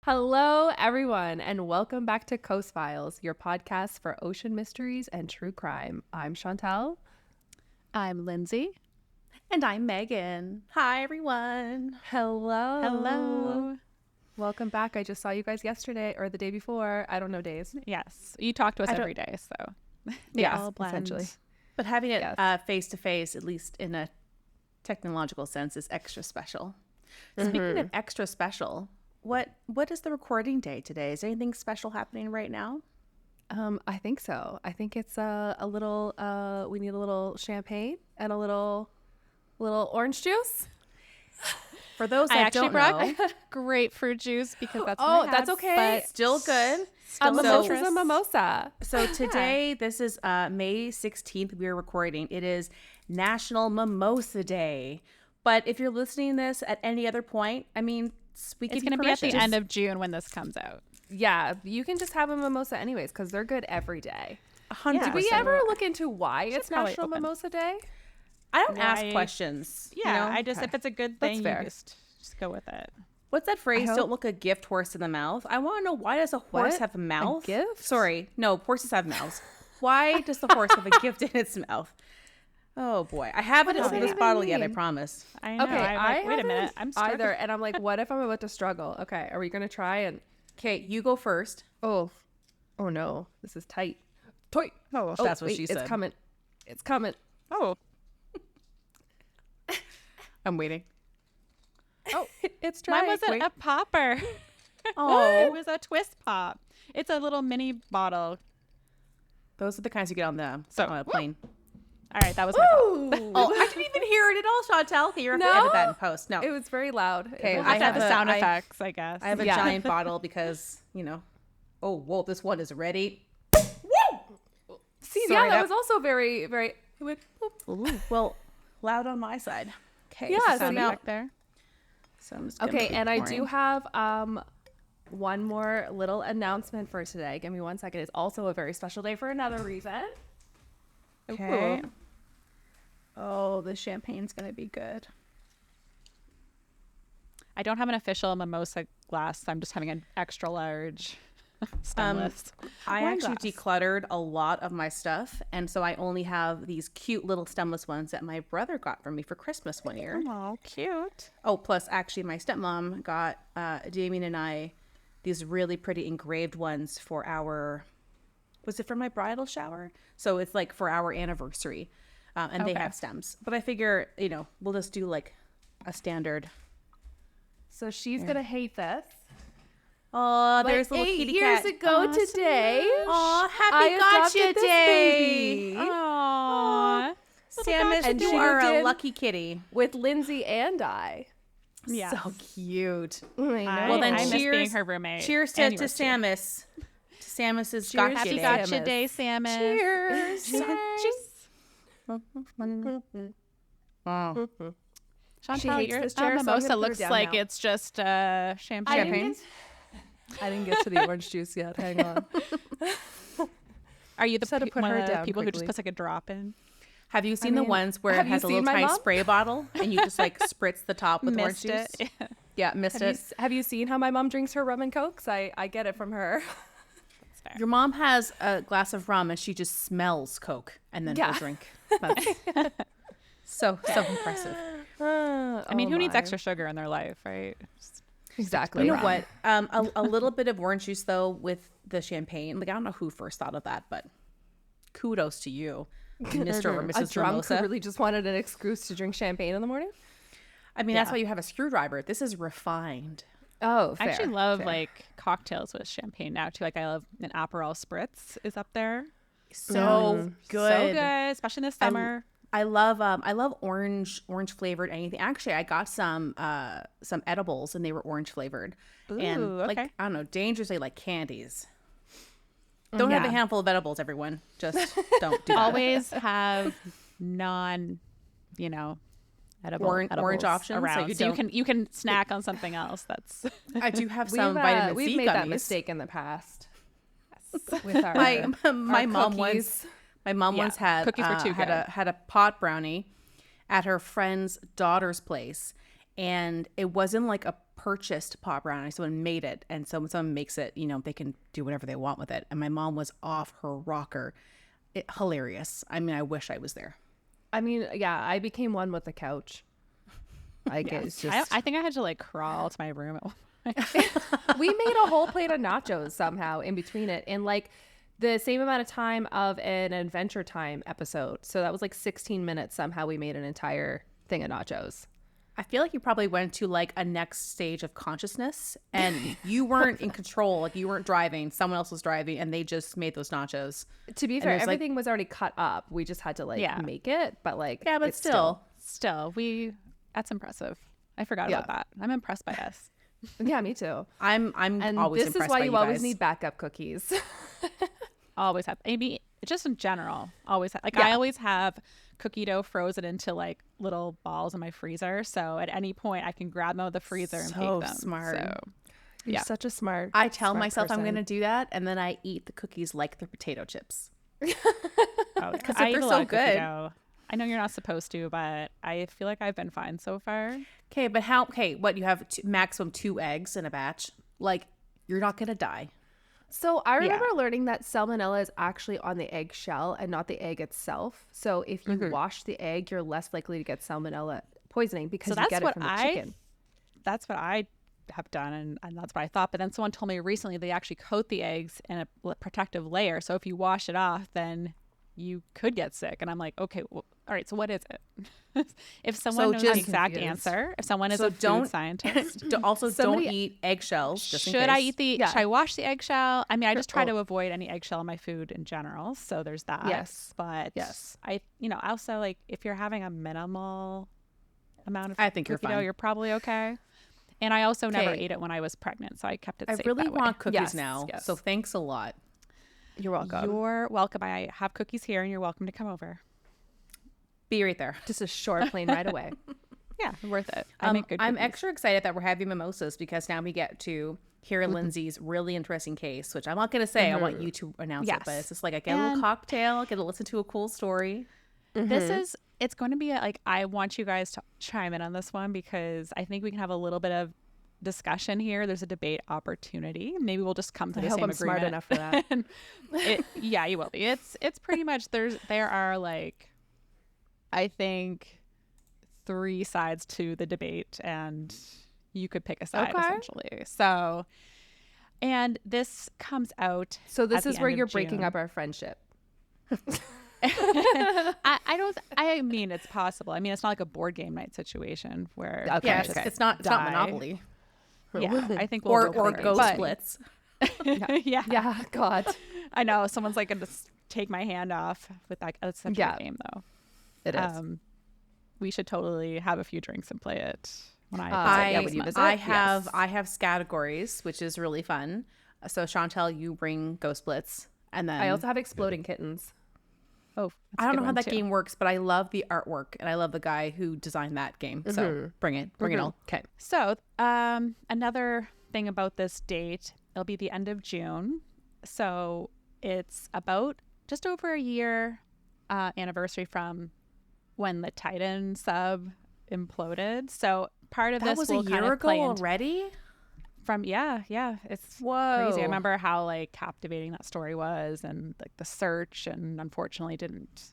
Hello, everyone, and welcome back to Coast Files, your podcast for ocean mysteries and true crime. I'm Chantal. I'm Lindsay. And I'm Megan. Hi, everyone. Hello. Hello. Welcome back. I just saw you guys yesterday or the day before. I don't know days. Yes, you talk to us every day, so Yeah, all blend. essentially. But having it Yes. face-to-face, at least in a technological sense, is extra special. Speaking of extra special, what is the recording day today? Is there anything special happening right now? I think so. I think it's a little, we need a little champagne and a little orange juice. For those I that actually don't brought know, grapefruit juice because that's Oh, what I that's have, okay. but still good. A still mimosa's citrus. a mimosa. So today, this is May 16th, we are recording. It is National Mimosa Day. But if you're listening to this at any other point, I mean, we give It's you going to be at the permission. end of June when this comes out. Yeah, you can just have a mimosa anyways because they're good every day. 100%. Did we ever look into why it's probably National open. Mimosa Day? I don't ask Why- questions. you Yeah, know? I just if it's a good That's thing, you fair. just go with it. What's that phrase? hope- Don't look a gift horse in the mouth. I want to know, why does a horse What? have a mouth? gift? Sorry, no, horses have mouths. Why does the horse have a gift in its mouth? Oh boy, I haven't does opened that this even bottle yet. I mean? promise. I know. Okay, I'm like, wait a minute. haven't I'm struggling. either, and I'm like, what if I'm about to struggle? Okay, are we gonna try and? Okay, you go first. Oh no, this is tight. Tight. Oh, that's what wait, she said. It's coming. It's coming. Oh, I'm waiting. Oh, it's dry. mine wasn't Wait. a popper. Oh, It was a twist pop. It's a little mini bottle. those are the kinds you get on the So- on a plane. All right, that was my fault. Ooh. Oh, I didn't even hear it at all, Chantal. Here, No? edit that in post. No, It was very loud. Okay, We'll I have to have have the a- sound I- effects, I guess. I have a Yeah. giant bottle because Oh, whoa, this one is ready. See, Sorry, yeah, that that- was also very, very. It went, boop. Ooh, well, loud on my side. Okay, Yeah, so so sound now, effect there. so I'm just gonna Okay, keep and I pouring. do have one more little announcement for today. Give me 1 second. It's also a very special day for another reason. Okay. Ooh. Oh, the champagne's gonna be good. I don't have an official mimosa glass. I'm just having an extra large stemless. I wine actually glass. decluttered a lot of my stuff, and so I only have these cute little stemless ones that my brother got for me for Christmas one year. Oh, cute. Oh, plus actually my stepmom got Damien and I these really pretty engraved ones for our, was it for my bridal shower? So it's like for our anniversary, and they Okay. have stems. But I figure, we'll just do like a standard. So she's gonna hate this. Oh, there's Like little 8 kitty years cat. ago Aw, so today. Oh, I happy gotcha adopted this day. baby. Aww. Samus, And you she are a did- lucky kitty. With Lindsay and I. Yeah. So cute. I know. Well, then I miss cheers- being her roommate. Cheers to and yours, too. Samus. To Samus's Cheers. gotcha Happy day. Samus. gotcha day, Samus. Cheers. Oh. Chantal, hates your this chair, so I'm gonna mimosa put her looks down like now. it's just I champagne. didn't, I didn't get to the orange juice yet. Hang on. Are you the Just had to put one her of the down people who just quickly. puts like a drop in? Have you seen the mean, ones where have it you has a little seen my tiny mom? spray bottle and you just like spritz the top with orange Missed juice? it. Yeah, missed Have you, it. have you seen how my mom drinks her rum and cokes? I get it from her. Your mom has a glass of rum and she just smells Coke and then Yeah. will drink. That's so impressive. I mean, who needs extra sugar in their life, right? Exactly. You know what? A little bit of orange juice though with the champagne. Like I don't know who first thought of that, but kudos to you, Mr. or A Mrs. drunk Mimosa. who really just wanted an excuse to drink champagne in the morning? I mean, that's why you have a screwdriver. This is refined. Oh, fair. I actually love fair. like cocktails with champagne now too. Like I love an Aperol Spritz is up there. So good. So good, especially in the summer. I love orange flavored anything. Actually, I got some edibles and they were orange flavored. And Ooh, like okay. I don't know, dangerously like candies. Don't have a Yeah. handful of edibles, everyone. Just don't do that. Always have non, edible Orange edibles options, so around, you so you don't- can some something else. That's I do have We've, some vitamin we've C made that gummies. mistake in the past. With our, My our mom cookies. once had cookies were too had good. a pot brownie at her friend's daughter's place, and it wasn't like a purchased pot brownie. Someone made it, and so when someone makes it, you know, they can do whatever they want with it. And my mom was off her rocker. Hilarious. I mean, I wish I was there. I mean, yeah, I became one with the couch. Like it's just I think I had to like crawl to my room. we made a whole plate of nachos somehow in between it in like the same amount of time of an Adventure Time episode. So that was like 16 minutes. Somehow we made an entire thing of nachos. I feel like you probably went to like a next stage of consciousness and you weren't in control. Like you weren't driving, someone else was driving, and they just made those nachos. To be fair, everything was already cut up. We just had to make it, but like yeah, but it's still that's impressive. I forgot about that. I'm impressed by us. Yeah, me too. I'm and always this impressed is why by you always guys. need backup cookies. Always have. Maybe just in general, always have. Like I always have cookie dough frozen into like little balls in my freezer. So at any point I can grab them out of the freezer and So bake them. smart. So You're such a smart. I tell smart myself I'm person. going to do that, and then I eat the cookies like the potato chips. because they're so good. I know you're not supposed to, but I feel like I've been fine so far. Okay, but how? Okay, what, you have maximum 2 eggs in a batch? Like, you're not going to die. So I remember learning that salmonella is actually on the egg shell and not the egg itself. So if you wash the egg, you're less likely to get salmonella poisoning because you get it from the chicken. That's what I have done, and that's what I thought. But then someone told me recently they actually coat the eggs in a protective layer. So if you wash it off, then you could get sick. And I'm like, okay, well, all right, so what is it? If someone knows the exact answer, if someone is a food scientist. Don't eat eggshells. Just in Should case. I eat should I wash the eggshell? I mean, I just try to avoid any eggshell in my food in general. So there's that. Yes. But I also like if you're having a minimal amount of I think you're cookie dough, fine. you're probably okay. And I also never ate it when I was pregnant, so I kept it safe. I really that way. want cookies Yes, now. yes. So thanks a lot. You're welcome. You're welcome. I have cookies here, and you're welcome to come over. Be right there. Just a short plane right away. Yeah, worth it. I make good I'm cookies. extra excited that we're having mimosas because now we get to hear Lindsay's really interesting case, which I'm not going to say. I want you to announce it, but it's just like I get a little cocktail, I get to listen to a cool story. It's going to be like, I want you guys to chime in on this one because I think we can have a little bit of discussion here. There's a debate opportunity. Maybe we'll just come to the I hope same I'm agreement. smart enough for that. Yeah, you will be. It's pretty much there are like, I think 3 sides to the debate, and you could pick a side essentially. So, and this comes out. So this at is the where end you're of breaking June. up our friendship. I mean, it's possible. I mean, it's not like a board game night situation where Yeah, friendships it's not die. Monopoly Yeah, I think we'll or go for it. Ghost But- Blitz. yeah, Yeah, God. I know someone's like gonna take my hand off with that. It's such a good game though. It is. We should totally have a few drinks and play it when when you visit. I have categories, which is really fun. So Chantel, you bring Ghost Blitz, and then I also have exploding kittens. Oh, I don't know how that game works, but I love the artwork and I love the guy who designed that game. So bring it all. Okay. So, another thing about this date, it'll be the end of June. So it's about just over a year anniversary from when the Titan sub imploded. So part of That this was will a kind year of play ago into- yeah. from it's Whoa. crazy. I remember how like captivating that story was, and like the search, and unfortunately didn't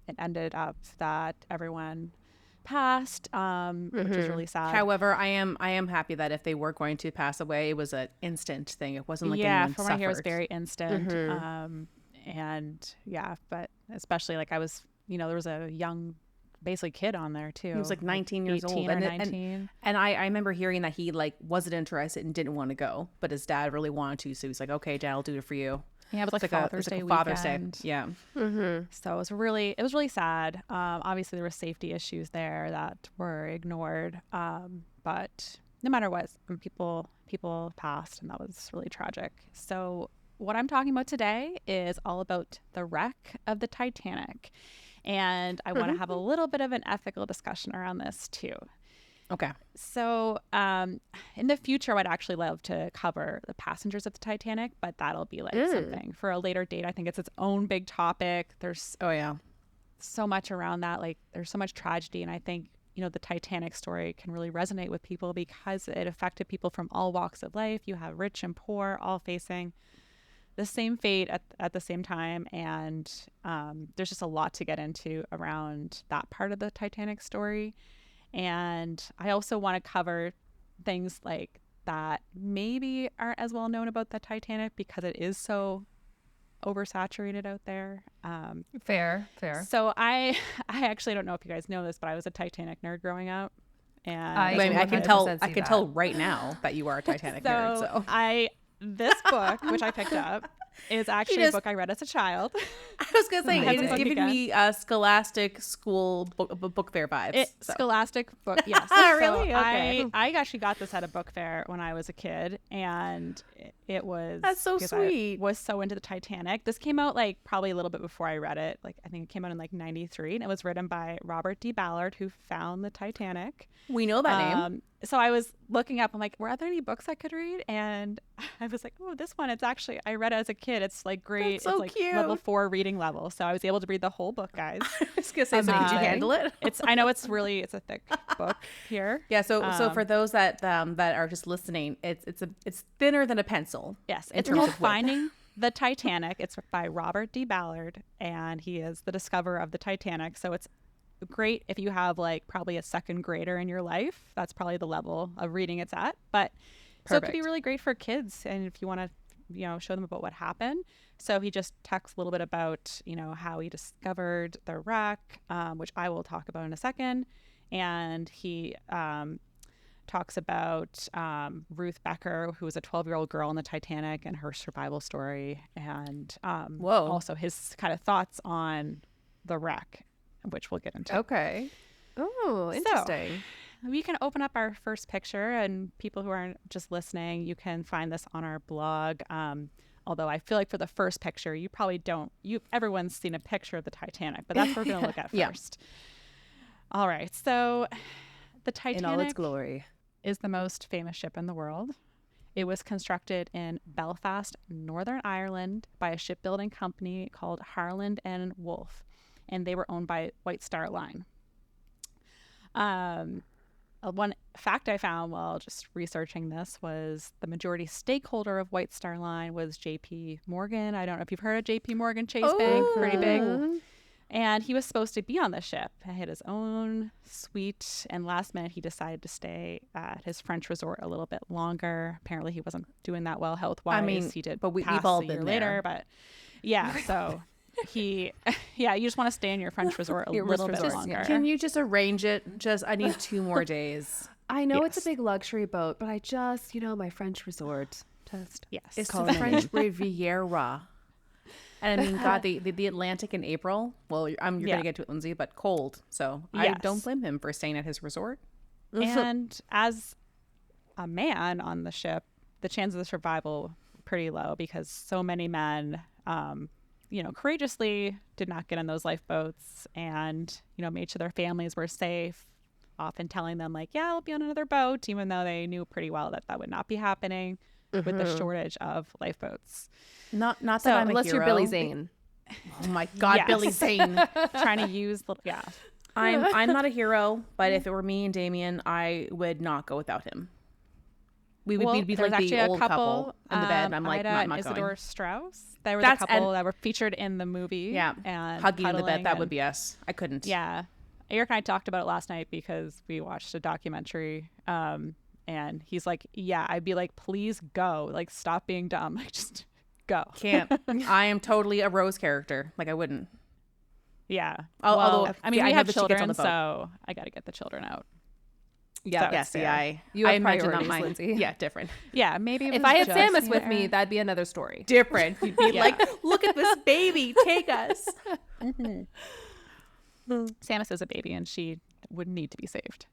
it ended up that everyone passed, which is really sad. However, I am happy that if they were going to pass away, it was an instant thing. It wasn't like anyone from what I hear, it was suffered. very instant. And yeah, but especially like I was, there was a young basically kid on there too. He was like 19 years 18 old, or and 19. And I remember hearing that he like wasn't interested and didn't want to go, but his dad really wanted to, so he's like, "Okay, Dad, I'll do it for you." Yeah, it was like Father's Day Father's Day. weekend. Yeah. So it was really sad. Obviously there were safety issues there that were ignored. But no matter what, people passed, and that was really tragic. So what I'm talking about today is all about the wreck of the Titanic. And I want to have a little bit of an ethical discussion around this too. Okay. So in the future, I would actually love to cover the passengers of the Titanic, but that'll be like something for a later date. I think it's its own big topic. There's Oh yeah. so much around that. Like there's so much tragedy. And I think the Titanic story can really resonate with people because it affected people from all walks of life. You have rich and poor all facing the same fate at the same time. And there's just a lot to get into around that part of the Titanic story. And I also want to cover things like that maybe aren't as well known about the Titanic because it is so oversaturated out there. Fair. So I actually don't know if you guys know this, but I was a Titanic nerd growing up. And I can tell. 100% I see can that. tell right now that you are a Titanic nerd. So this book, which I picked up, is actually a book I read as a child. I was gonna say Has it a is book giving again. me Scholastic school book fair vibes. Scholastic book, yes. Really? So Okay. I actually got this at a book fair when I was a kid, and it was That's so because sweet. I was so into the Titanic. This came out like probably a little bit before I read it. Like I think it came out in like '93, and it was written by Robert D. Ballard, who found the Titanic. We know that name. So I was looking up, I'm like, were there any books I could read? And I was like, oh, this one, it's actually, I read it as a kid. It's like great. That's so it's like cute. level 4 reading level. So I was able to read the whole book, guys. I was gonna say, so could you handle it? I know it's a thick book here. Yeah. So for those that are just listening, it's thinner than a pencil. Yes. in It's terms called of width. Finding the Titanic. It's by Robert D. Ballard, and he is the discoverer of the Titanic. So it's great if you have like probably a second grader in your life. That's probably the level of reading it's at. But so it could be Perfect. really great for kids, and if you want to show them about what happened. So he just talks a little bit about how he discovered the wreck, which I will talk about in a second. And he talks about Ruth Becker, who was a 12-year-old girl in the Titanic, and her survival story, and Whoa. also his kind of thoughts on the wreck, which we'll get into. Okay. Oh, interesting. We can open up our first picture, and people who aren't just listening, you can find this on our blog. Although I feel like for the first picture, you probably don't. Everyone's seen a picture of the Titanic, but that's what we're going to look at Yeah. first. All right. So the Titanic in all its glory. is the most famous ship in the world. It was constructed in Belfast, Northern Ireland, by a shipbuilding company called Harland and Wolff, and they were owned by White Star Line. One fact I found while just researching this was the majority stakeholder of White Star Line was J.P. Morgan. I don't know if you've heard of J.P. Morgan Chase Bank, pretty big. And he was supposed to be on the ship. He had his own suite, and last minute he decided to stay at his French resort a little bit longer. Apparently he wasn't doing that well health-wise. I mean, he did but we've pass all a year been later, there. but yeah, so you just want to stay in your French resort a little bit longer. Can you just arrange it? I need 2 more days. I know it's Yes. a big luxury boat, but I just, my French resort. Just Yes. It's Call the it a French Riviera. And I mean, God, the Atlantic in April. Well, you're Yeah. going to get to it, Lindsay, but cold. So I Yes. don't blame him for staying at his resort. And as a man on the ship, the chances of survival were pretty low because so many men, courageously did not get in those lifeboats and, made sure their families were safe, often telling them like, yeah, I'll be on another boat, even though they knew pretty well that that would not be happening with the shortage of lifeboats. Not that So, I'm a unless hero. you're Billy Zane. Oh my God, Yes. Billy Zane. Trying to use I'm not a hero, but if it were me and Damien, I would not go without him. We would be there's like actually the a old couple in the bed. I'm like, Ida I'm and not Isidore going. Strauss. They were That's- the couple and- that were featured in the movie. Yeah, and hugging in the cuddling bed. That and- would be us. I couldn't. Yeah. Eric and I talked about it last night because we watched a documentary. And he's like, yeah, I'd be like, please go. Like, stop being dumb. Like, just go. Can't. I am totally a Rose character. Like, I wouldn't. Yeah. Although, I mean, I we know have that she gets on children, the boat. so I got to get the children out. Yeah, So- Yes, fair. yeah. You have I imagine priorities, mine. Lindsay. Yeah, different. Yeah, maybe If I had Samus with me, that'd be another story. Different. You'd be Yeah. like, look at this baby. Take us. Samus is a baby, and she would need to be saved.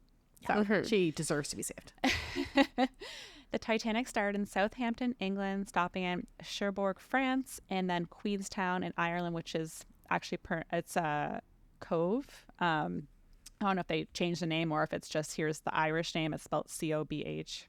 So She deserves to be saved. the Titanic started in Southampton, England, stopping in Cherbourg, France, and then Queenstown in Ireland, which is actually it's a cove. I don't know if they changed the name or if it's just here's the Irish name. It's spelled Cobh.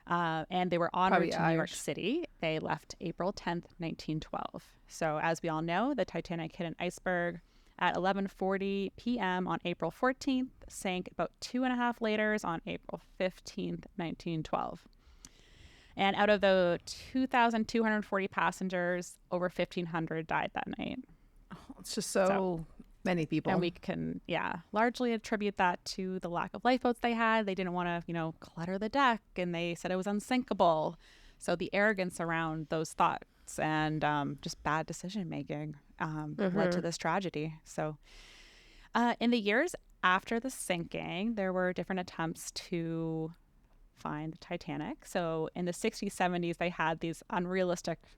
And they were en Probably route to New York Irish. City. They left April 10th, 1912. So as we all know, the Titanic hit an iceberg at 11:40 p.m. on April 14th, sank about 2.5 liters on April 15th, 1912. And out of the 2,240 passengers, over 1,500 died that night. It's just so many people. And we can, largely attribute that to the lack of lifeboats they had. They didn't want to, clutter the deck, and they said it was unsinkable. So the arrogance around those thoughts and just bad decision making led to this tragedy. So in the years after the sinking, there were different attempts to find the Titanic. So in the 60s, 70s, they had these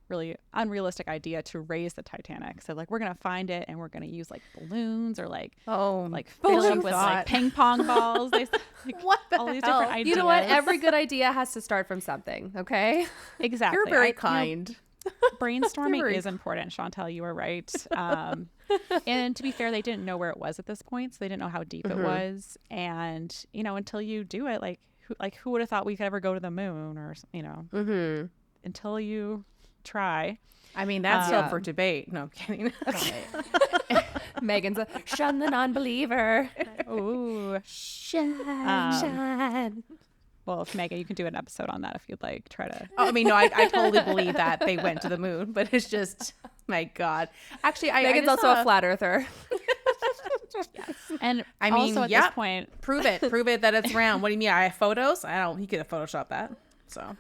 really unrealistic idea to raise the Titanic. So like, we're going to find it and we're going to use like balloons or like fill it with like ping pong balls. They what the all these hell? different ideas. You know what? Every good idea has to start from something. Okay. Exactly. You're very kind. Brainstorming is important, Chantel. You were right. And to be fair, they didn't know where it was at this point, so they didn't know how deep it was. And until you do it, who would have thought we could ever go to the moon, or until you try. I mean, that's up for debate. No, I'm kidding. Okay. Megan's a shun the non-believer. Ooh. Shun. Well, if Megan, you can do an episode on that if you'd like. Try to. Oh, I mean, no, I totally believe that they went to the moon, but it's just, my God. Actually, Megan's I just also a flat earther. Yes. And I mean, also at this point, prove it that it's round. What do you mean? I have photos? He could have photoshopped that. So,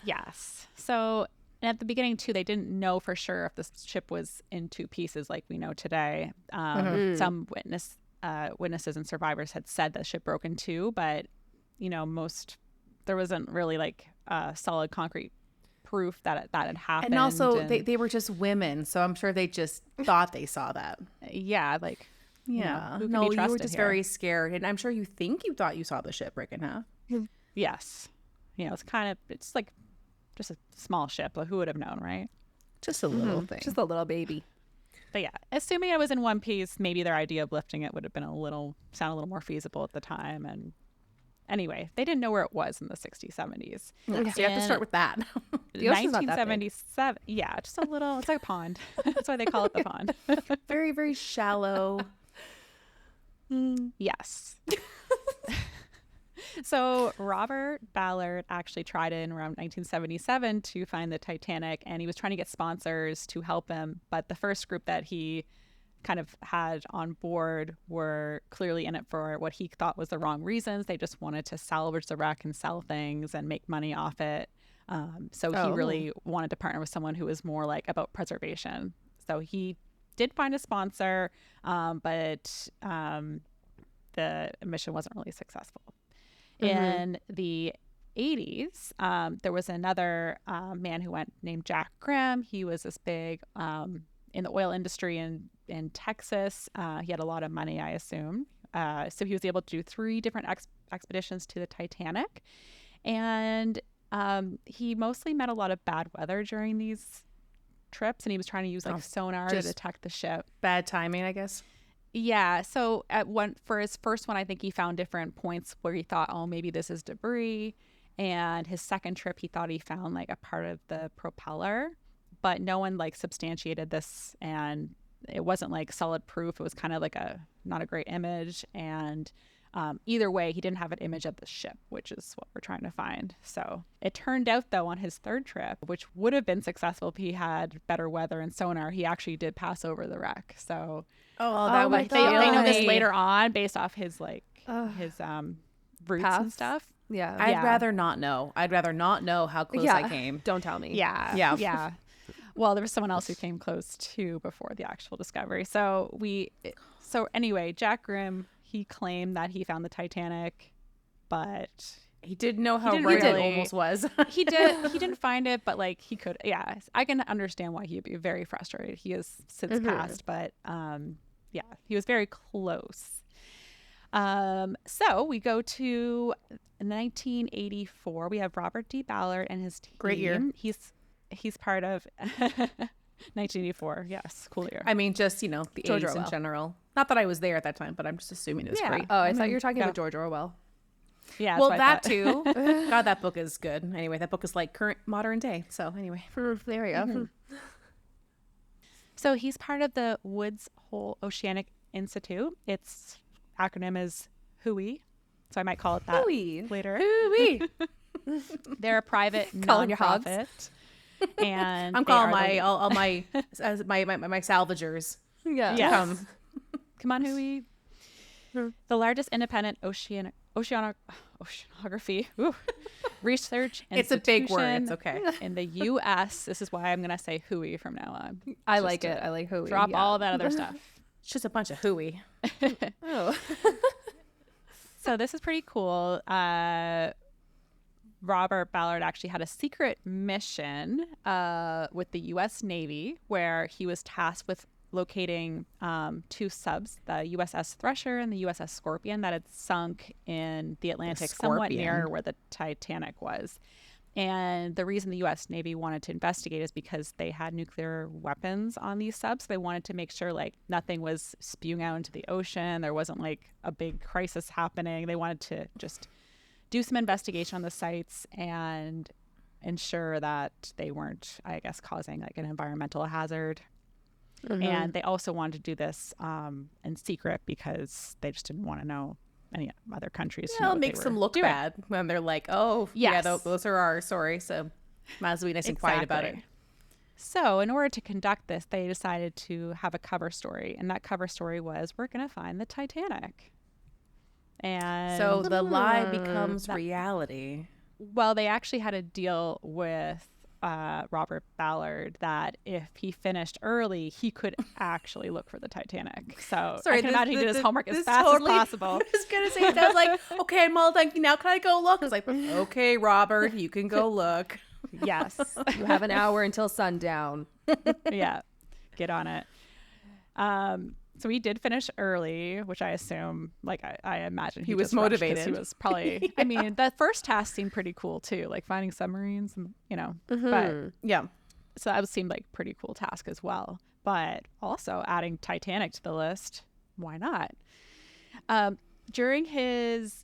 yes. So at the beginning too, they didn't know for sure if the ship was in two pieces like we know today. Some witnesses and survivors had said the ship broke in two, but there wasn't really like solid concrete proof that had happened. and also they were just women, so I'm sure they just thought they saw that. Yeah, like Yeah. who can No, be you were trusted just here? very scared, and I'm sure you thought you saw the ship break in half. Yes. It's like just a small ship. Like, who would have known, right? Just a little thing. Just a little baby. But yeah, assuming it was in one piece, maybe their idea of lifting it would have been sound a little more feasible at the time. And anyway, they didn't know where it was in the 60s, 70s. So you have to start with that. The ocean's not that big. 1977. Yeah, just a little. It's like a pond. That's why they call it the pond. Very, very shallow. Yes. So Robert Ballard actually tried in around 1977 to find the Titanic, and he was trying to get sponsors to help him. But the first group that he kind of had on board were clearly in it for what he thought was the wrong reasons. They just wanted to salvage the wreck and sell things and make money off it. So he really wanted to partner with someone who was more like about preservation. So he did find a sponsor, but the mission wasn't really successful. In the 80s, there was another man who went named Jack Grimm. He was this big in the oil industry in Texas. He had a lot of money, I assume. So he was able to do 3 different expeditions to the Titanic. And he mostly met a lot of bad weather during these trips, and he was trying to use sonar to detect the ship. Bad timing, I guess. Yeah. So for his first one, I think he found different points where he thought, oh, maybe this is debris. And his second trip, he thought he found like a part of the propeller, but no one like substantiated this, and it wasn't like solid proof. It was kind of like not a great image. And either way, he didn't have an image of the ship, which is what we're trying to find. So it turned out, though, on his third trip, which would have been successful if he had better weather and sonar, he actually did pass over the wreck. So that but they know this later on based off his his routes Paths? and stuff. Yeah. I'd rather not know. I'd rather not know how close I came. Don't tell me. Yeah. Well, there was someone else who came close too before the actual discovery. So anyway, Jack Grimm, he claimed that he found the Titanic, but he didn't know how didn't right it really- almost was. he didn't find it, but like he could. Yeah, I can understand why he'd be very frustrated. He has since passed, but he was very close. So we go to 1984. We have Robert D. Ballard and his team. Great year. He's part of 1984. Yes, cool year. I mean, just, the George 80s in Orwell. general. Not that I was there at that time, but I'm just assuming it was great. Oh, I thought you were talking about George Orwell. Yeah. that's Well, what I that thought. too. God, that book is good. Anyway, that book is like current modern day. So anyway. There we go. So he's part of the Woods Hole Oceanic Institute. Its acronym is WHOI. So I might call it that Hooey. later. Hooey. They're a private Calling your hogs. nonprofit. And I'm they calling are all my salvagers. Yeah. Yes. Come. Come on, Hui. The largest independent oceanography research institution It's a big word. It's okay. in the U.S. This is why I'm going to say Hui from now on. I Just like to it. I like Hooey. Drop yeah. all that other stuff. It's just a bunch of hooey. Oh. So this is pretty cool. Robert Ballard actually had a secret mission with the U.S. Navy where he was tasked with locating two subs, the USS Thresher and the USS Scorpion, that had sunk in the Atlantic somewhat near where the Titanic was. And the reason the U.S. Navy wanted to investigate is because they had nuclear weapons on these subs. They wanted to make sure like nothing was spewing out into the ocean. There wasn't like a big crisis happening. They wanted to just do some investigation on the sites and ensure that they weren't, I guess, causing like an environmental hazard. Mm-hmm. And they also wanted to do this in secret because they just didn't want to know any other countries. Yeah, it makes them look bad when they're like, oh, yes. yeah, those are ours. Sorry. So might as well be nice and quiet about it. So in order to conduct this, they decided to have a cover story. And that cover story was, we're going to find the Titanic. And so the lie becomes reality. Well, they actually had a deal with Robert Ballard that if he finished early, he could actually look for the Titanic. So I can imagine he did his homework as fast as possible. I was going to say, I was like, okay, I'm all done. Now can I go look? I was like, okay, Robert, you can go look. Yes. You have an hour until sundown. Yeah. Get on it. So he did finish early, which I assume, like I imagine he was motivated. He was probably, yeah. I mean, that first task seemed pretty cool too, like finding submarines, and, but yeah. So that seemed like a pretty cool task as well. But also adding Titanic to the list, why not? During his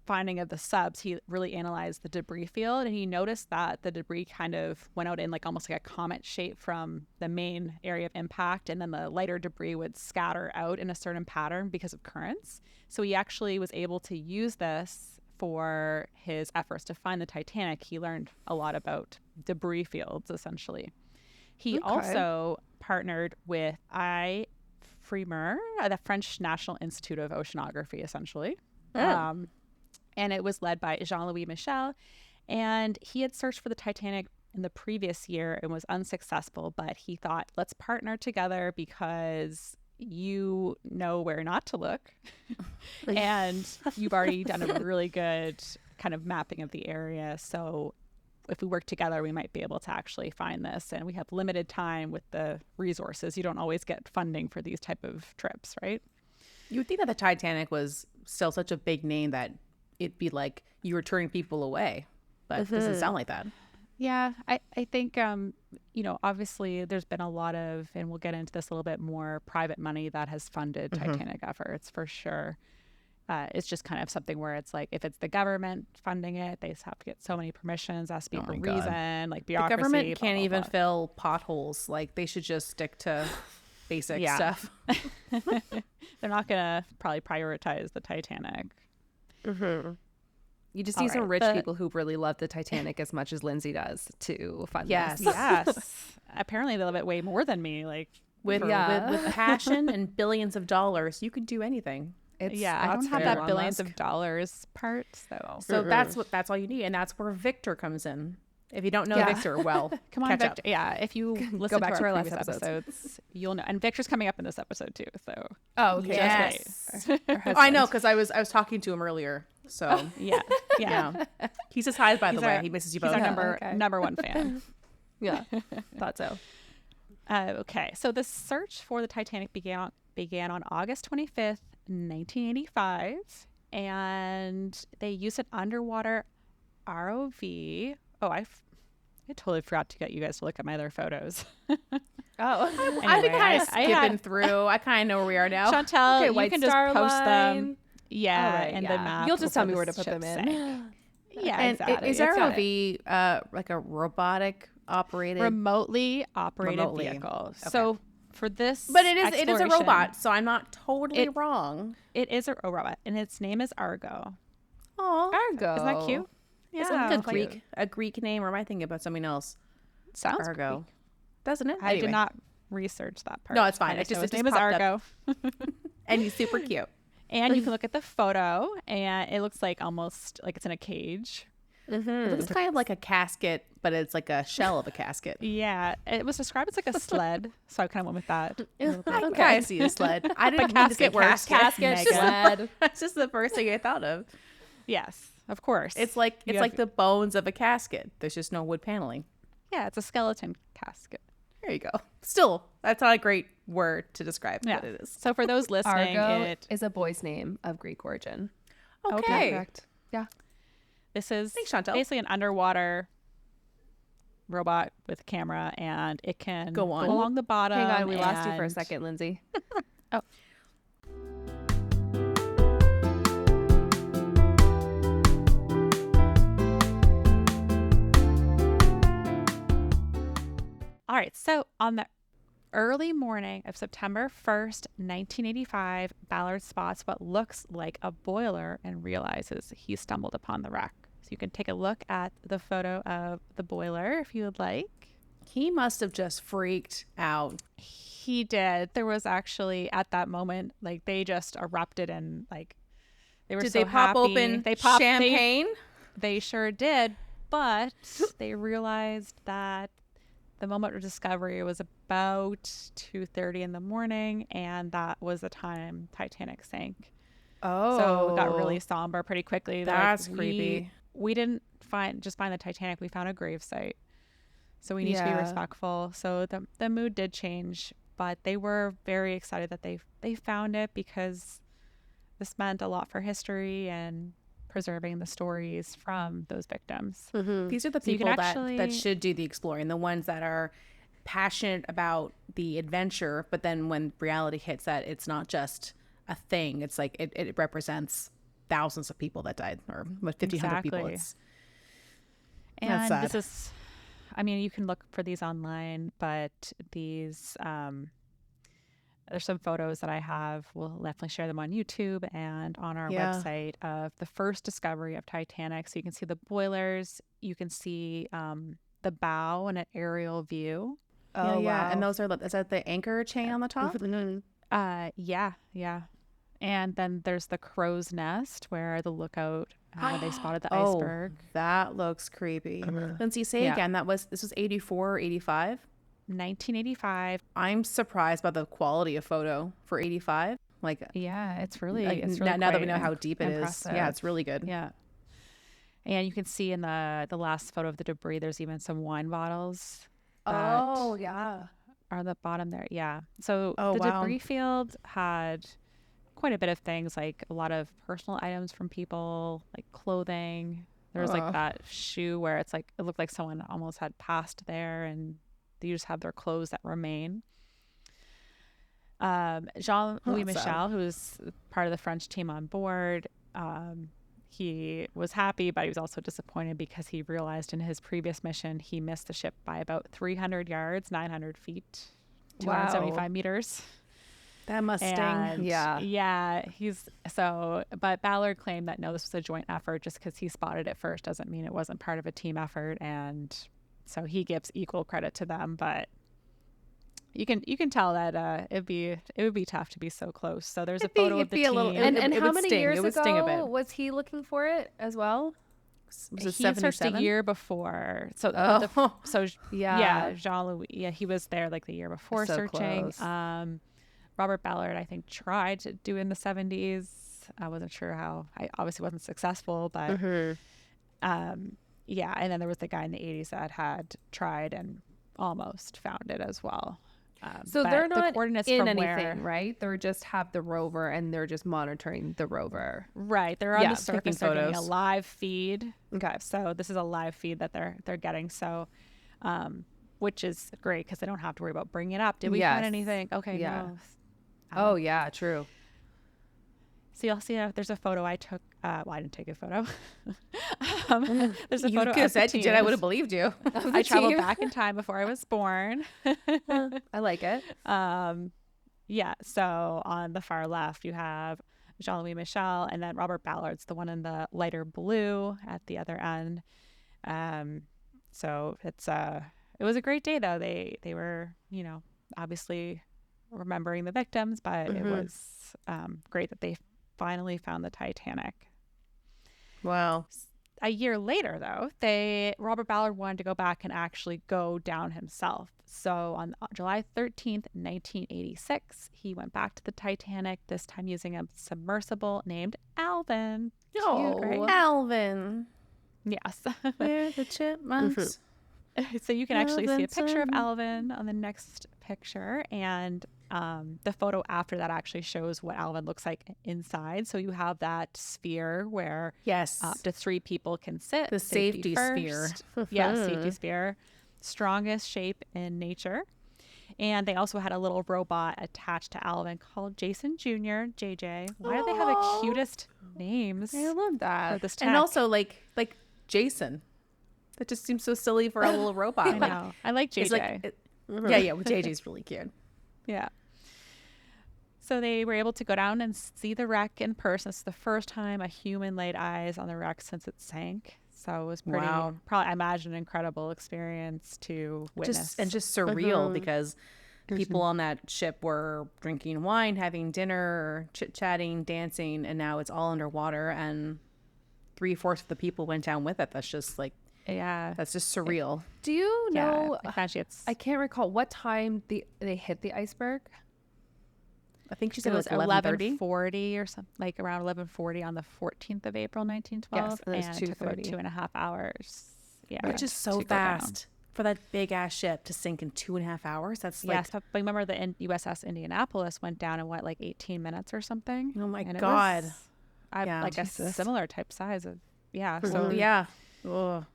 finding of the subs, he really analyzed the debris field, and he noticed that the debris kind of went out in like almost like a comet shape from the main area of impact, and then the lighter debris would scatter out in a certain pattern because of currents. So he actually was able to use this for his efforts to find the Titanic. He learned a lot about debris fields, essentially. He also partnered with FREMER, the French National Institute of Oceanography, essentially. And it was led by Jean-Louis Michel. And he had searched for the Titanic in the previous year and was unsuccessful. But he thought, let's partner together because you know where not to look. And you've already done a really good kind of mapping of the area. So if we work together, we might be able to actually find this. And we have limited time with the resources. You don't always get funding for these type of trips, right? You would think that the Titanic was still such a big name that it'd be like you were turning people away, but it doesn't sound like that. Yeah, I think, obviously there's been a lot of, and we'll get into this a little bit more, private money that has funded Titanic efforts for sure. It's just kind of something where it's like, if it's the government funding it, they just have to get so many permissions, has to be for a reason, like bureaucracy. The government can't blah, even blah. fill potholes. Like they should just stick to basic stuff. They're not going to probably prioritize the Titanic. You just need some rich people who really love the Titanic as much as Lindsay does to fund this. Yes. Apparently they love it way more than me. Like with passion and billions of dollars, you could do anything. I don't have that billions of dollars part. So that's all you need, and that's where Victor comes in. If you don't know Victor, well, come on, Victor. Yeah, if you listen back to our last previous episodes, you'll know. And Victor's coming up in this episode too. So okay. Yes. I know because I was talking to him earlier. So yeah. He says hi, by the way. He misses you both. He's our number one fan. Yeah, thought so. Okay, so the search for the Titanic began on August 25th, 1985, and they used an underwater ROV. Oh, I totally forgot to get you guys to look at my other photos. I've been kind of skipping through. I kind of know where we are now. Chantel, you White can Star just post Line. them. Yeah, and the map. You'll just tell me where to put them in. Yeah, And exactly. is ROV like a robotic operated. remotely operated Remotely. vehicle. Okay. So for this, But it is a exploration, robot, so I'm not totally It- wrong. It is a robot, and its name is Argo. Oh, Argo. Isn't that cute? it's like a Greek name, or am I thinking about something else? Sounds Argo, Greek. doesn't it? I Anyway. did not research that part. No, it's fine. I It just know just his name is popped Argo. And he's super cute. And you can look at the photo, and it looks like almost like it's in a cage. It looks kind of like a casket, but it's like a shell of a casket. Yeah, it was described as like a sled, so I kind of went with that. I can kind of see a sled. I didn't mean to say casket works. casket. Casket, Mega. sled. That's just the first thing I thought of. Yes, of course. It's like You like have- the bones of a casket. There's just no wood paneling. yeah, it's a skeleton casket. There you go. Still, that's not a great word to describe Yeah. what it is. So for those listening, Argo it is a boy's name of Greek origin. Okay. Correct. Yeah. this is Thanks, Chantel. basically an underwater robot with a camera, and it can Go on. along the bottom. Hang on, we lost you for a and- second, Lindsay. Oh. All right, so on the early morning of September 1st, 1985, Ballard spots what looks like a boiler and realizes he stumbled upon the wreck. So you can take a look at the photo of the boiler if you would like. He must have just freaked out. He did. There was actually at that moment, like they just erupted and like they were Did so they pop happy. open They popped champagne? They sure did, but they realized that the moment of discovery was about 2:30 in the morning, and that was the time Titanic sank. Oh. So it got really somber pretty quickly. They're like, That's creepy. We didn't find the Titanic. We found a gravesite. So we need to be Yeah. respectful. So the mood did change, but they were very excited that they found it because this meant a lot for history and preserving the stories from those victims. These are the So you can people actually- that should do the exploring, the ones that are passionate about the adventure, but then when reality hits that it's not just a thing, it's like it represents thousands of people that died, or 1,500 people. Exactly. It's And sad. this is, I mean, you can look for these online, but these, there's some photos that I have. We'll definitely share them on YouTube and on our Yeah. website of the first discovery of Titanic. So you can see the boilers, you can see the bow and an aerial view. Oh, yeah. wow. And those are, is that the anchor chain on the top? Yeah. And then there's the crow's nest where the lookout, where they spotted the Oh, iceberg. that looks creepy. Lindsay, say Yeah. again, this was 84 or 85? 1985. I'm surprised by the quality of photo for 85. Like, Yeah, it's really, like, it's really now that we quite know how deep it is. impressive. Yeah, it's really good. Yeah. And you can see in the last photo of the debris, there's even some wine bottles that Oh, yeah. are on the bottom there. Yeah. So Oh, the wow. debris field had quite a bit of things, like a lot of personal items from people, like clothing. There was like that shoe where it's like, it looked like someone almost had passed there and they just have their clothes that remain. Jean-Louis that's sad. Michel, who was part of the French team on board, he was happy, but he was also disappointed because he realized in his previous mission he missed the ship by about 300 yards, 900 feet, 275 meters. That must sting. And Yeah. but Ballard claimed that no, this was a joint effort. Just because he spotted it first doesn't mean it wasn't part of a team effort, and so he gives equal credit to them. But you can tell that it would be tough to be so close. So there's a photo of the team. And It how would many sting. years It would sting a ago bit. was he looking for it as well? Was it He searched a 77? year before. So Oh. yeah, Jean-Louis. Yeah, he was there like the year before So searching. close. Robert Ballard, I think, tried to do it in the 70s. I wasn't sure how. I obviously wasn't successful, but yeah. And then there was the guy in the 80s that had tried and almost found it as well. So but they're the not coordinates in from anything, where, right? They're just have the rover and they're just monitoring the rover. right? They're on Yeah, the taking surface. They're getting a photos. live feed. Okay. So this is a live feed that they're getting. So, which is great because they don't have to worry about bringing it up. Did we find Yes. anything? Okay, Yeah. no. Oh, yeah, true. So you'll see there's a photo I took well, I didn't take a photo. There's a You photo could have of the said you did. I teams. would have believed you. I traveled back in time before I was born. I like it. Yeah. So on the far left, you have Jean-Louis Michel, and then Robert Ballard's the one in the lighter blue at the other end. So it was a great day though. They were, obviously remembering the victims, but it was great that they finally found the Titanic. Wow. A year later, though, Robert Ballard wanted to go back and actually go down himself. So on July 13th, 1986, he went back to the Titanic, this time using a submersible named Alvin. Oh, Cute, right? Alvin. Yes. Where the chipmunks. So you can actually see a picture of Alvin. Alvin on the next picture, and the photo after that actually shows what Alvin looks like inside. So you have that sphere where Yes. up to 3 people can sit. The safety first. sphere. Yeah, safety sphere. Strongest shape in nature. And they also had a little robot attached to Alvin called Jason Jr., JJ. Why do they have the cutest names I love for that. this tech? And also like Jason. That just seems so silly for a little robot. I know. I like JJ. It's like, yeah, well, JJ's really cute. Yeah. So they were able to go down and see the wreck in person. It's the first time a human laid eyes on the wreck since it sank. So it was pretty, Wow. probably, I imagine, an incredible experience to witness. Just surreal because people on that ship were drinking wine, having dinner, chit-chatting, dancing, and now it's all underwater and 3/4 of the people went down with it. That's just like, Yeah. that's just surreal. Do you know? Yeah. Actually, it's, I can't recall what time they hit the iceberg. I think she it said was like 11:30. 11:40 or something, like around 11:40 on the 14th of April, 1912. Yes, and it was and it took about 2:30. 2.5 hours. Yeah. Which is so to go down. fast for that big ass ship to sink in 2.5 hours. That's like, Yes, but remember the USS Indianapolis went down in what, like 18 minutes or something? oh my And it God. was, Yeah. like Jesus. a similar type size of, yeah. Oh, So yeah. Ugh.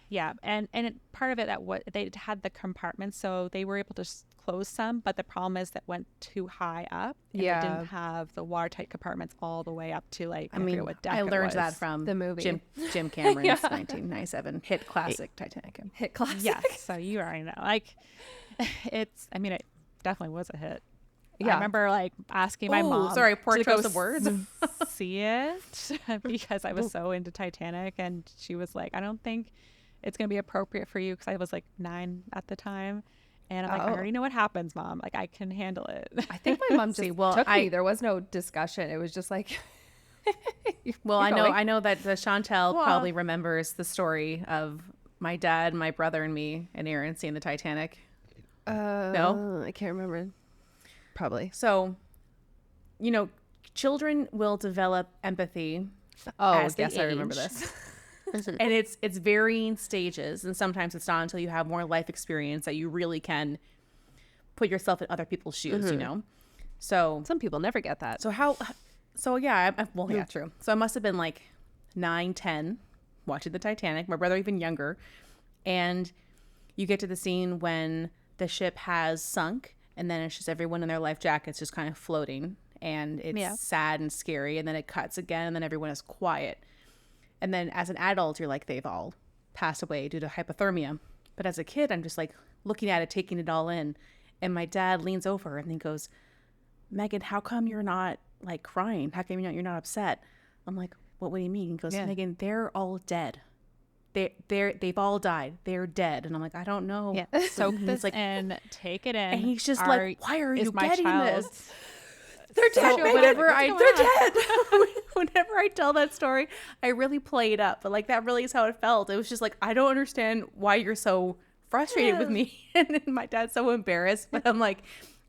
yeah, and part of it that what they had the compartments, so they were able to close some, but the problem is that went too high up. And Yeah. they didn't have the watertight compartments all the way up to like I mean, forget what deck I it learned that was. from The movie. Jim Cameron's 1997 hit classic Titanic. Hit classic. Yes, so you already know. Like, it's. I mean, it definitely was a hit. I Yeah. remember like asking my Ooh, mom. sorry, poor to choice go of words. see it because I was so into Titanic, and she was like, "I don't think it's gonna be appropriate for you," because I was like 9 at the time, and I'm like, "I Oh. already know what happens, Mom. Like, I can handle it." I think my mom just See, well, took I- me. There was no discussion. It was just like, Well, Keep going. I know that the Chantel Well- probably remembers the story of my dad, my brother, and me and Aaron seeing the Titanic. No? I can't remember. Probably. So, children will develop empathy, Oh, As they yes, I remember age. this. and it's varying stages, and sometimes it's not until you have more life experience that you really can put yourself in other people's shoes. So Some people never get that. yeah, true. So I must have been like 9, 10, watching the Titanic. My brother even younger, and you get to the scene when the ship has sunk, and then it's just everyone in their life jackets just kind of floating, and it's Yeah. sad and scary, and then it cuts again, and then everyone is quiet, and then as an adult, you're like, they've all passed away due to hypothermia, but as a kid, I'm just like looking at it, taking it all in, and my dad leans over and he goes, "Megan, how come you're not like crying? How come you're not upset?" I'm like, what do you mean?" He goes, Yeah. "Megan, they're all dead. They've all died. They're dead." And I'm like, I don't know. Yeah, soak And this he's like, in, take it in. and he's just like, "Why are you getting this?" They're dead. So Megan. whatever They're dead. Whenever I tell that story, I really play it up, but like that really is how it felt. It was just like, I don't understand why you're so frustrated with me, and then my dad's so embarrassed, but I'm like,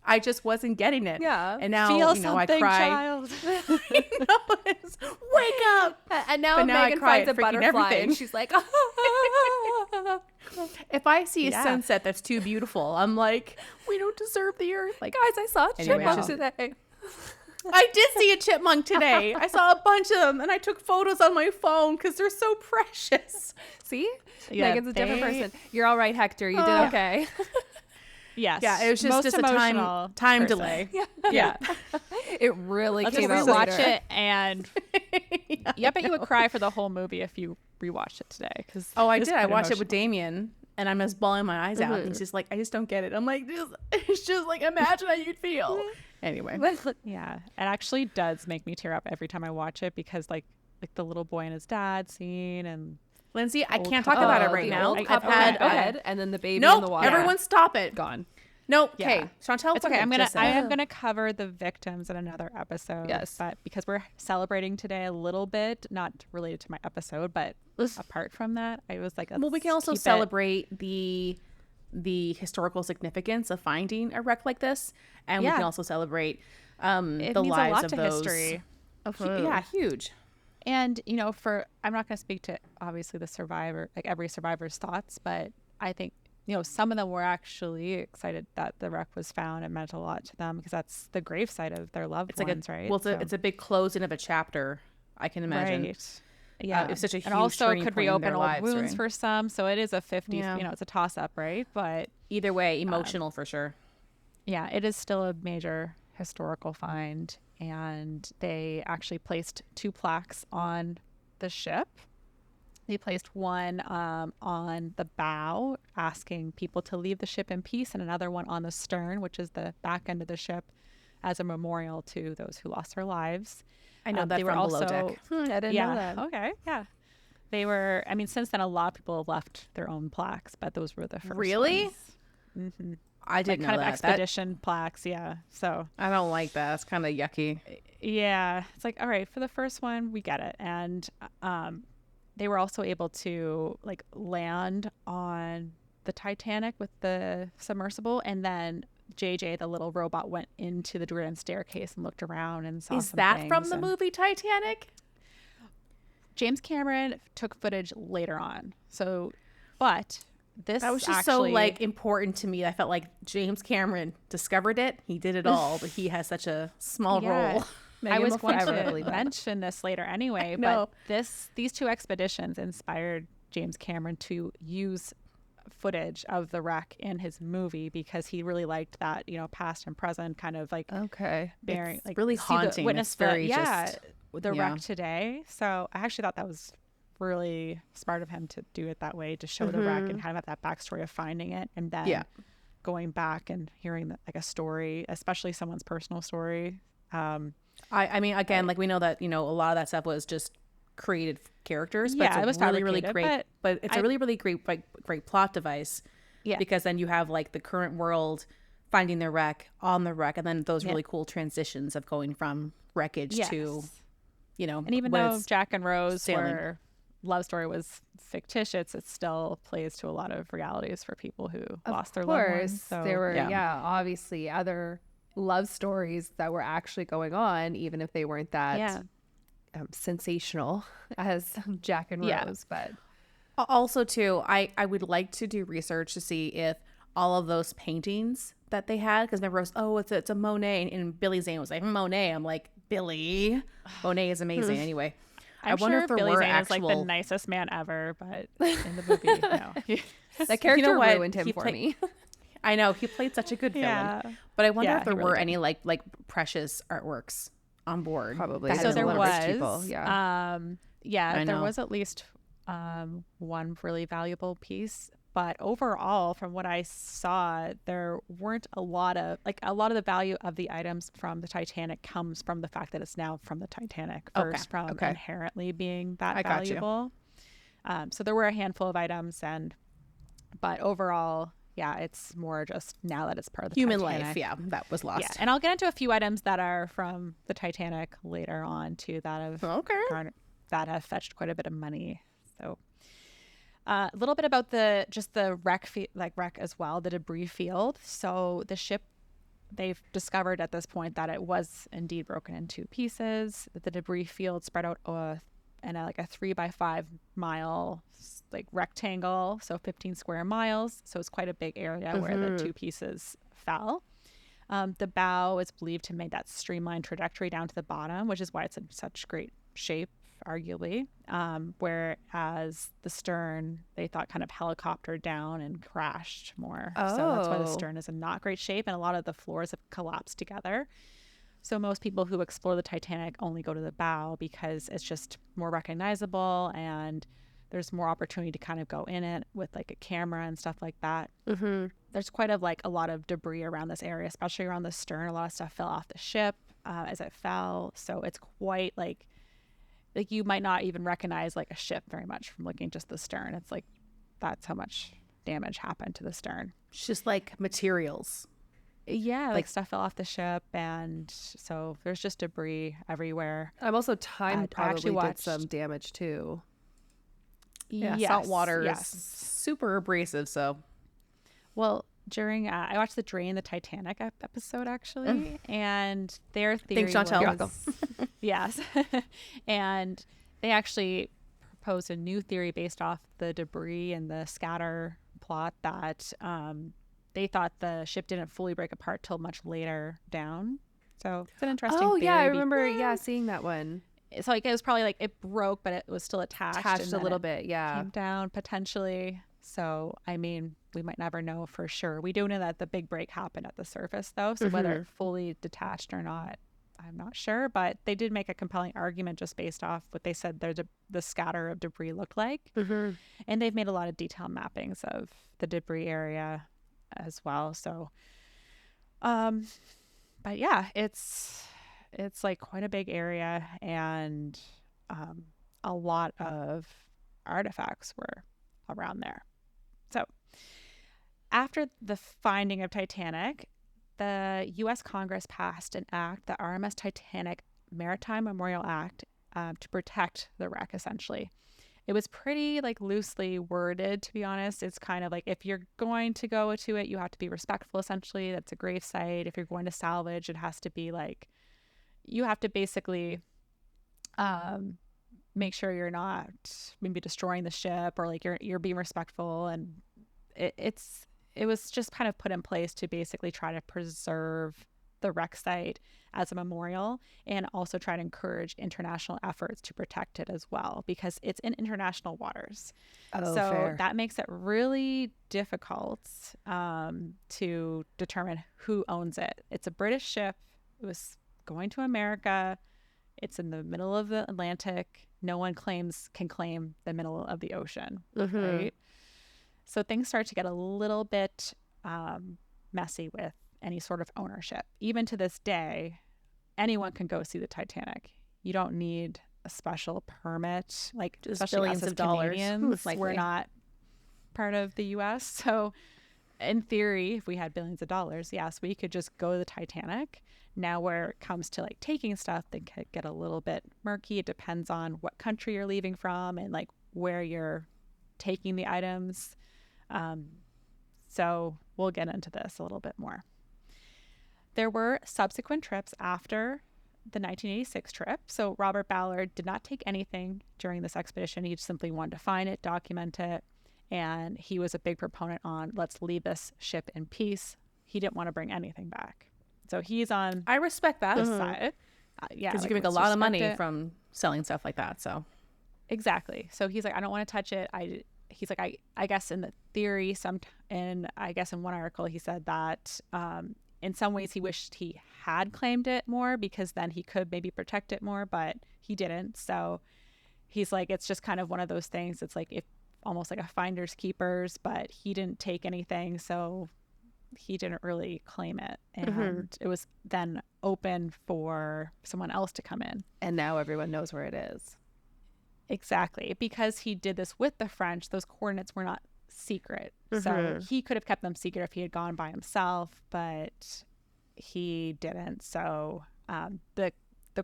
I just wasn't getting it. Yeah. And now, Feel I something, cry. child. I know, it's, wake up. And now But now I Megan cry finds a at freaking butterfly everything. and she's like, If I see a Yeah. sunset that's too beautiful, I'm like, we don't deserve the earth. Like, guys, I saw a Anyway, chipmunk it's just- today. I did see a chipmunk today. I saw a bunch of them, and I took photos on my phone because they're so precious. See? Yeah, Megan's a different they- person. You're all right, Hector. You did okay. Yes. Yeah, it was just Most a emotional time person. delay. Yeah. It really Let's came just out rewatch later. it and Yeah, but you would cry for the whole movie if you rewatched it today. Oh, I did. I watched it with Damien, and I'm just bawling my eyes out. And he's just like, I just don't get it. I'm like, it's just like, imagine how you'd feel. Anyway. Yeah, it actually does make me tear up every time I watch it because like the little boy and his dad scene and Lindsay, I can't talk about it right now. I've had bed, and then the baby in the Nope, water. everyone stop it. Gone. Nope. Yeah. Okay, Chantel. it's okay. I am gonna cover the victims in another episode. Yes. But because we're celebrating today a little bit, not related to my episode, but apart from that, I was like, Well, we can also celebrate the historical significance of finding a wreck like this, and we can also celebrate it the means lives a lot of to those. history. Yeah, huge. And I'm not going to speak to obviously the survivor, like every survivor's thoughts, but I think some of them were actually excited that the wreck was found. It meant a lot to them because that's the gravesite of their loved ones, right? Well, it's a big closing of a chapter. I can imagine. Right. Yeah, it's such a huge and also it turning could point in reopen their old lives, wounds right? for some. So it is a 50. Yeah. It's a toss up, right? But Either way, emotional for sure. yeah, it is still a major historical find, and they actually placed 2 plaques on the ship. They placed one on the bow, asking people to leave the ship in peace, and another one on the stern, which is the back end of the ship, as a memorial to those who lost their lives. I know that they were from below also, deck. I didn't know that. Okay, yeah. They were. I mean, since then, a lot of people have left their own plaques, but those were the first. Really? Ones. Mm-hmm. I didn't kind know of that. expedition plaques, yeah. So I don't like that. It's kind of yucky. yeah, it's like, all right, for the first one, we get it. And they were also able to like land on the Titanic with the submersible, and then JJ, the little robot, went into the grand staircase and looked around and saw. Is some that things from the and movie Titanic? James Cameron took footage later on. So, but this That was just actually, so like important to me. I felt like James Cameron discovered it. He did it all, but he has such a small Yeah. role. I was going Definitely to not. mention this later anyway, know. but these 2 expeditions inspired James Cameron to use footage of the wreck in his movie because he really liked that, past and present kind of like Okay. bearing, It's like really see haunting. witness It's very the yeah. wreck today. So I actually thought that was really smart of him to do it that way, to show the wreck and kind of have that backstory of finding it and then going back and hearing like a story, especially someone's personal story. I mean, again, like we know that, a lot of that stuff was just created characters, but Yeah, it was it's a really, really fabricated, great, but it's a really, really great, like, great plot device. Yeah. Because then you have like the current world finding the wreck on the wreck, and then those really cool transitions of going from wreckage to, And even when though it's Jack and Rose sailing. were love story was fictitious, it still plays to a lot of realities for people who lost their loved ones. So There were, obviously other love stories that were actually going on, even if they weren't that sensational as Jack and Rose. But also too, I would like to do research to see if all of those paintings that they had, because remember, it's a Monet, and Billy Zane was like, Monet. I'm like, Billy, Monet is amazing. Anyway, I'm I wonder sure if there Billy were Zane is actual. like the nicest man ever, but in the movie, no. that character what? ruined him He for played- me. I know he played such a good villain, Yeah. but I wonder Yeah, if there he were really any like precious artworks on board. Probably. that So had there a lot of rich was, people. there know. was at least one really valuable piece. But overall, from what I saw, there weren't a lot of the value of the items from the Titanic comes from the fact that it's now from the Titanic versus from inherently being that got you. valuable. So there were a handful of items, but overall, it's more just now that it's part of the Human Titanic. life, that was lost. Yeah, and I'll get into a few items that are from the Titanic later on too that have fetched quite a bit of money. So a little bit about the wreck as well, the debris field. So the ship, they've discovered at this point that it was indeed broken in 2 pieces. That the debris field spread out in a 3x5 mile rectangle, so 15 square miles. So it's quite a big area where the 2 pieces fell. The bow is believed to make that streamlined trajectory down to the bottom, which is why it's in such great shape, arguably. Whereas the stern, they thought kind of helicoptered down and crashed more. So that's why the stern is in not great shape, and a lot of the floors have collapsed together. So most people who explore the Titanic only go to the bow because it's just more recognizable and there's more opportunity to kind of go in it with like a camera and stuff like that. There's quite a lot of debris around this area, especially around the stern. A lot of stuff fell off the ship as it fell. So it's quite like you might not even recognize like a ship very much from looking just the stern. It's like that's how much damage happened to the stern. It's just like materials. Yeah, like stuff fell off the ship, and so there's just debris everywhere. I'm also time I actually probably did watched some damage too. Yeah, yes, salt water yes. is super abrasive, so. Well, during I watched the Drain the Titanic episode actually, and their theory Thanks, Chantel. was yes, and they actually proposed a new theory based off the debris and the scatter plot that they thought the ship didn't fully break apart till much later down. So it's an interesting theory. Yeah, I remember seeing that one. So like it was probably like it broke, but it was still attached A little bit, yeah. came down potentially. So I mean, we might never know for sure. We do know that the big break happened at the surface though, so whether it fully detached or not, I'm not sure. But they did make a compelling argument just based off what they said the scatter of debris looked like, and they've made a lot of detailed mappings of the debris area as well. So, but yeah, it's like quite a big area, and a lot of artifacts were around there. So after the finding of Titanic, the U.S. Congress passed an act, the RMS Titanic Maritime Memorial Act, to protect the wreck, essentially. It was pretty like loosely worded, to be honest. It's kind of like if you're going to go to it, you have to be respectful, essentially. That's a grave site. If you're going to salvage, it has to be like, you have to basically make sure you're not maybe destroying the ship, or like you're being respectful. And it was just kind of put in place to basically try to preserve the wreck site as a memorial, and also try to encourage international efforts to protect it as well, because it's in international waters. So fair. that makes it really difficult to determine who owns it. It's a British ship. It was going to America. It's in the middle of the Atlantic. No one can claim the middle of the ocean, right? So things start to get a little bit messy with any sort of ownership. Even to this day, anyone can go see the Titanic. You don't need a special permit, like Just especially billions us as of dollars, Canadians. likely. We're not part of the U.S. So in theory, if we had billions of dollars, yes, we could just go to the Titanic. Now where it comes to like taking stuff, they could get a little bit murky. It depends on what country you're leaving from and like where you're taking the items. So we'll get into this a little bit more. There were subsequent trips after the 1986 trip. So Robert Ballard did not take anything during this expedition. He simply wanted to find it, document it. And he was a big proponent on let's leave this ship in peace. He didn't want to bring anything back. So he's on I respect that. this side. Yeah. Because like, you can make a let's lot of respect money it. from selling stuff like that. So Exactly. So he's like, I don't want to touch it. He's like, I guess in the theory, I guess in one article, he said that in some ways he wished he had claimed it more, because then he could maybe protect it more, but he didn't. So he's like, it's just kind of one of those things. It's like, if almost like a finders keepers, but he didn't take anything. So he didn't really claim it. And it was then open for someone else to come in. And now everyone knows where it is. Exactly. Because he did this with the French, those coordinates were not secret. So he could have kept them secret if he had gone by himself, but he didn't. So the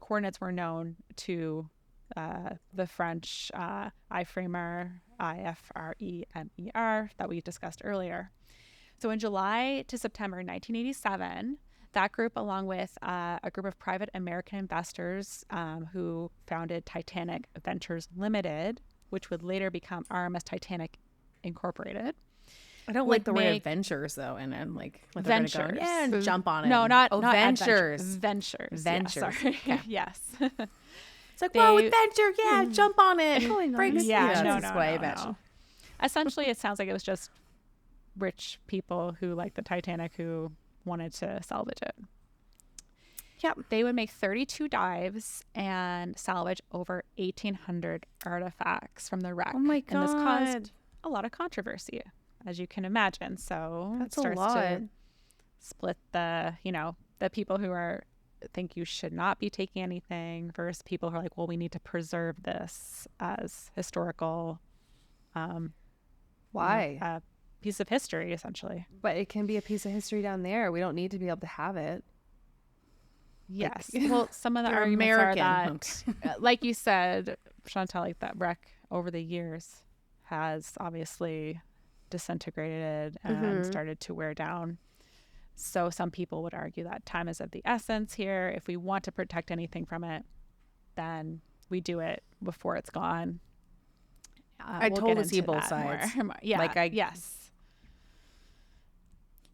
coordinates were known to the French IFREMER that we discussed earlier. So in July to September 1987, that group, along with a group of private American investors who founded Titanic Ventures Limited, which would later become RMS Titanic Incorporated. I don't like the word adventures though, and then like what they're Ventures. gonna go, yeah, and jump on it. No, not ventures. Ventures. Ventures. Yeah, sorry. Okay. Yes. It's like, whoa, adventure, yeah, jump on it. Breaks, Yeah, no, this way, I bet you. Essentially, it sounds like it was just rich people who liked the Titanic who wanted to salvage it. Yep. They would make 32 dives and salvage over 1,800 artifacts from the wreck. Oh my And this God. caused a lot of controversy, as you can imagine. So That's it a starts lot. to split the, the people who think you should not be taking anything versus people who are like, well, we need to preserve this as historical Why? piece of history, essentially. But it can be a piece of history down there. We don't need to be able to have it. Yes. Well, some of the They're arguments American. are that, like you said, Chantal, like that wreck over the years has obviously disintegrated and started to wear down. So some people would argue that time is of the essence here. If we want to protect anything from it, then we do it before it's gone. I totally see both sides. Yeah. Yes.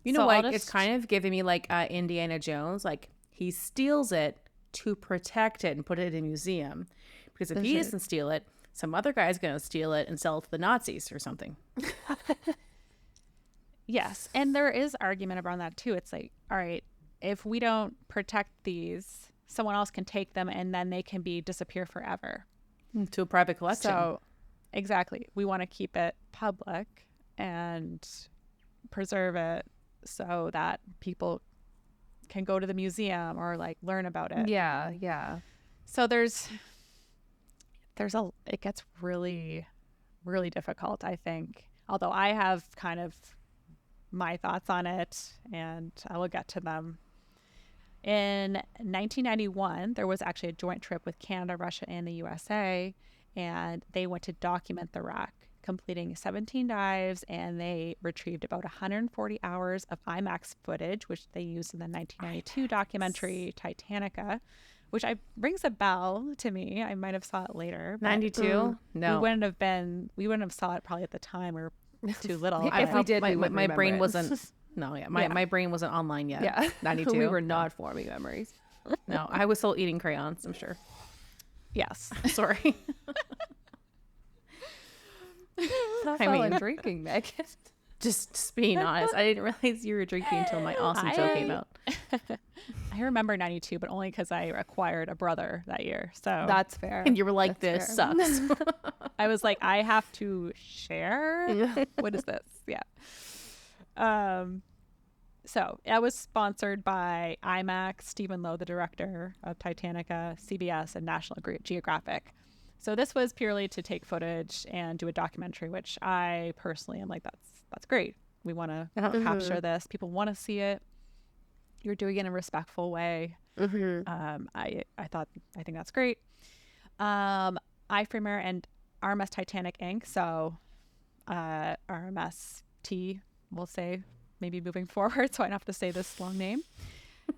You know So what? I'll It's just- kind of giving me like Indiana Jones. Like he steals it to protect it and put it in a museum. Because if he doesn't steal it, some other guy's going to steal it and sell it to the Nazis or something. Yes. And there is argument around that too. It's like, all right, if we don't protect these, someone else can take them and then they can disappear forever. To a private collection. So exactly. We want to keep it public and preserve it so that people can go to the museum or like learn about it. Yeah, yeah. So it gets really, really difficult, I think. Although I have kind of my thoughts on it and I will get to them. In 1991, there was actually a joint trip with Canada, Russia, and the USA, and they went to document the wreck, completing 17 dives, and they retrieved about 140 hours of IMAX footage, which they used in the 1992 documentary Titanica, which rings a bell to me. I might have saw it later. but 92? No. we wouldn't have saw it probably at the time. We were too little. If we did, my, we wouldn't my brain remember it. wasn't. No, yeah, my brain wasn't online yet. Yeah. 92. We were not forming memories. No, I was still eating crayons. I'm sure. Yes. Sorry. That's I all mean- I'm drinking, Megan. Just being honest, I didn't realize you were drinking until my awesome joke came out. I remember 92, but only because I acquired a brother that year. So That's fair. And you were like, That's "This fair. sucks." I was like, I have to share. What is this? Yeah. So it was sponsored by IMAX, Stephen Lowe, the director of Titanica, CBS, and National Geographic. So this was purely to take footage and do a documentary, which I personally am like, that's great. We want to capture this. People want to see it. You're doing it in a respectful way. I think that's great. iFramer and RMS Titanic Inc. So RMS T, we'll say, maybe moving forward, so I don't have to say this long name.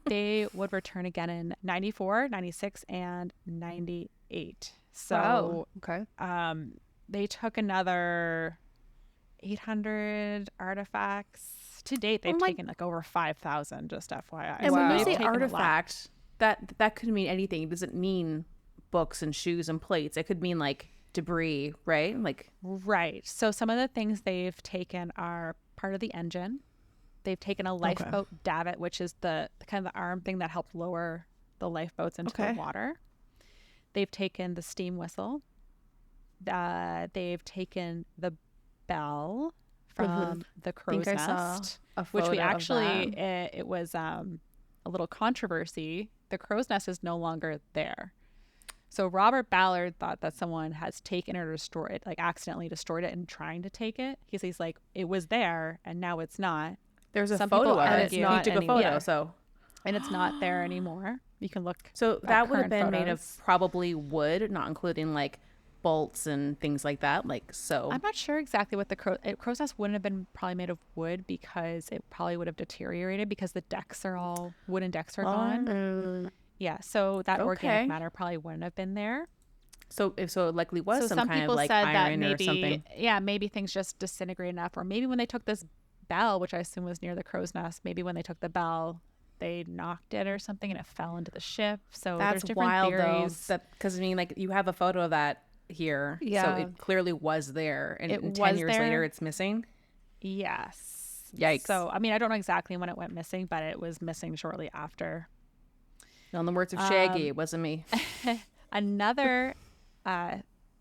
They would return again in 94, 96, and 98. So Wow. Okay. they took another 800 artifacts. To date, they've taken like over 5,000, just FYI. And So when you they've say taken a lot. artifact, that could mean anything. It doesn't mean books and shoes and plates. It could mean like debris, right? Like Right. So some of the things they've taken are part of the engine. They've taken a lifeboat davit, which is the kind of the arm thing that helped lower the lifeboats into the water. They've taken the steam whistle. They've taken the bell from the crow's think I saw nest, a which we photo of actually, that. it was a little controversy. The crow's nest is no longer there. So Robert Ballard thought that someone has taken it or destroyed it, like accidentally destroyed it and trying to take it. He's like, it was there and now it's not. there's a Some photo people of it. argue You not took a anymore. photo, so And it's not there anymore. You can look. so at that would have current been made of photos. probably wood, not including like bolts and things like that. Like so. I'm not sure exactly what the crow's nest wouldn't have been probably made of wood because it probably would have deteriorated because the decks are all wooden decks are gone. Yeah, so that Okay. organic matter probably wouldn't have been there. So it likely was So some kind people of like said that iron maybe, or something. yeah, maybe things just disintegrated enough, or maybe when they took this bell, which I assume was near the crow's nest, maybe when they took the bell, they knocked it or something and it fell into the ship. So That's there's different wild theories. though. Because I mean, like you have a photo of that here, Yeah. so it clearly was there, and It 10 was years there. later, it's missing. Yes. Yikes. So I mean, I don't know exactly when it went missing, but it was missing shortly after. In the words of Shaggy, it wasn't me. Another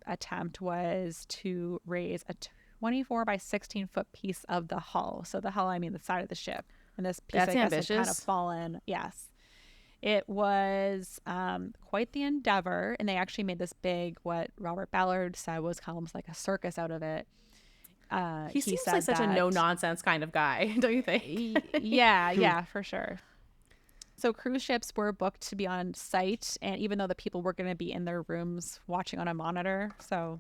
attempt was to raise a 24 by 16 foot piece of the hull. So the hull, I mean the side of the ship. And this piece, That's I guess, ambitious. had kind of fallen. Yes. It was quite the endeavor. And they actually made this big, what Robert Ballard said was almost like a circus out of it. He seems like such a no-nonsense kind of guy, don't you think? Yeah, for sure. So cruise ships were booked to be on site, and even though the people were going to be in their rooms watching on a monitor, but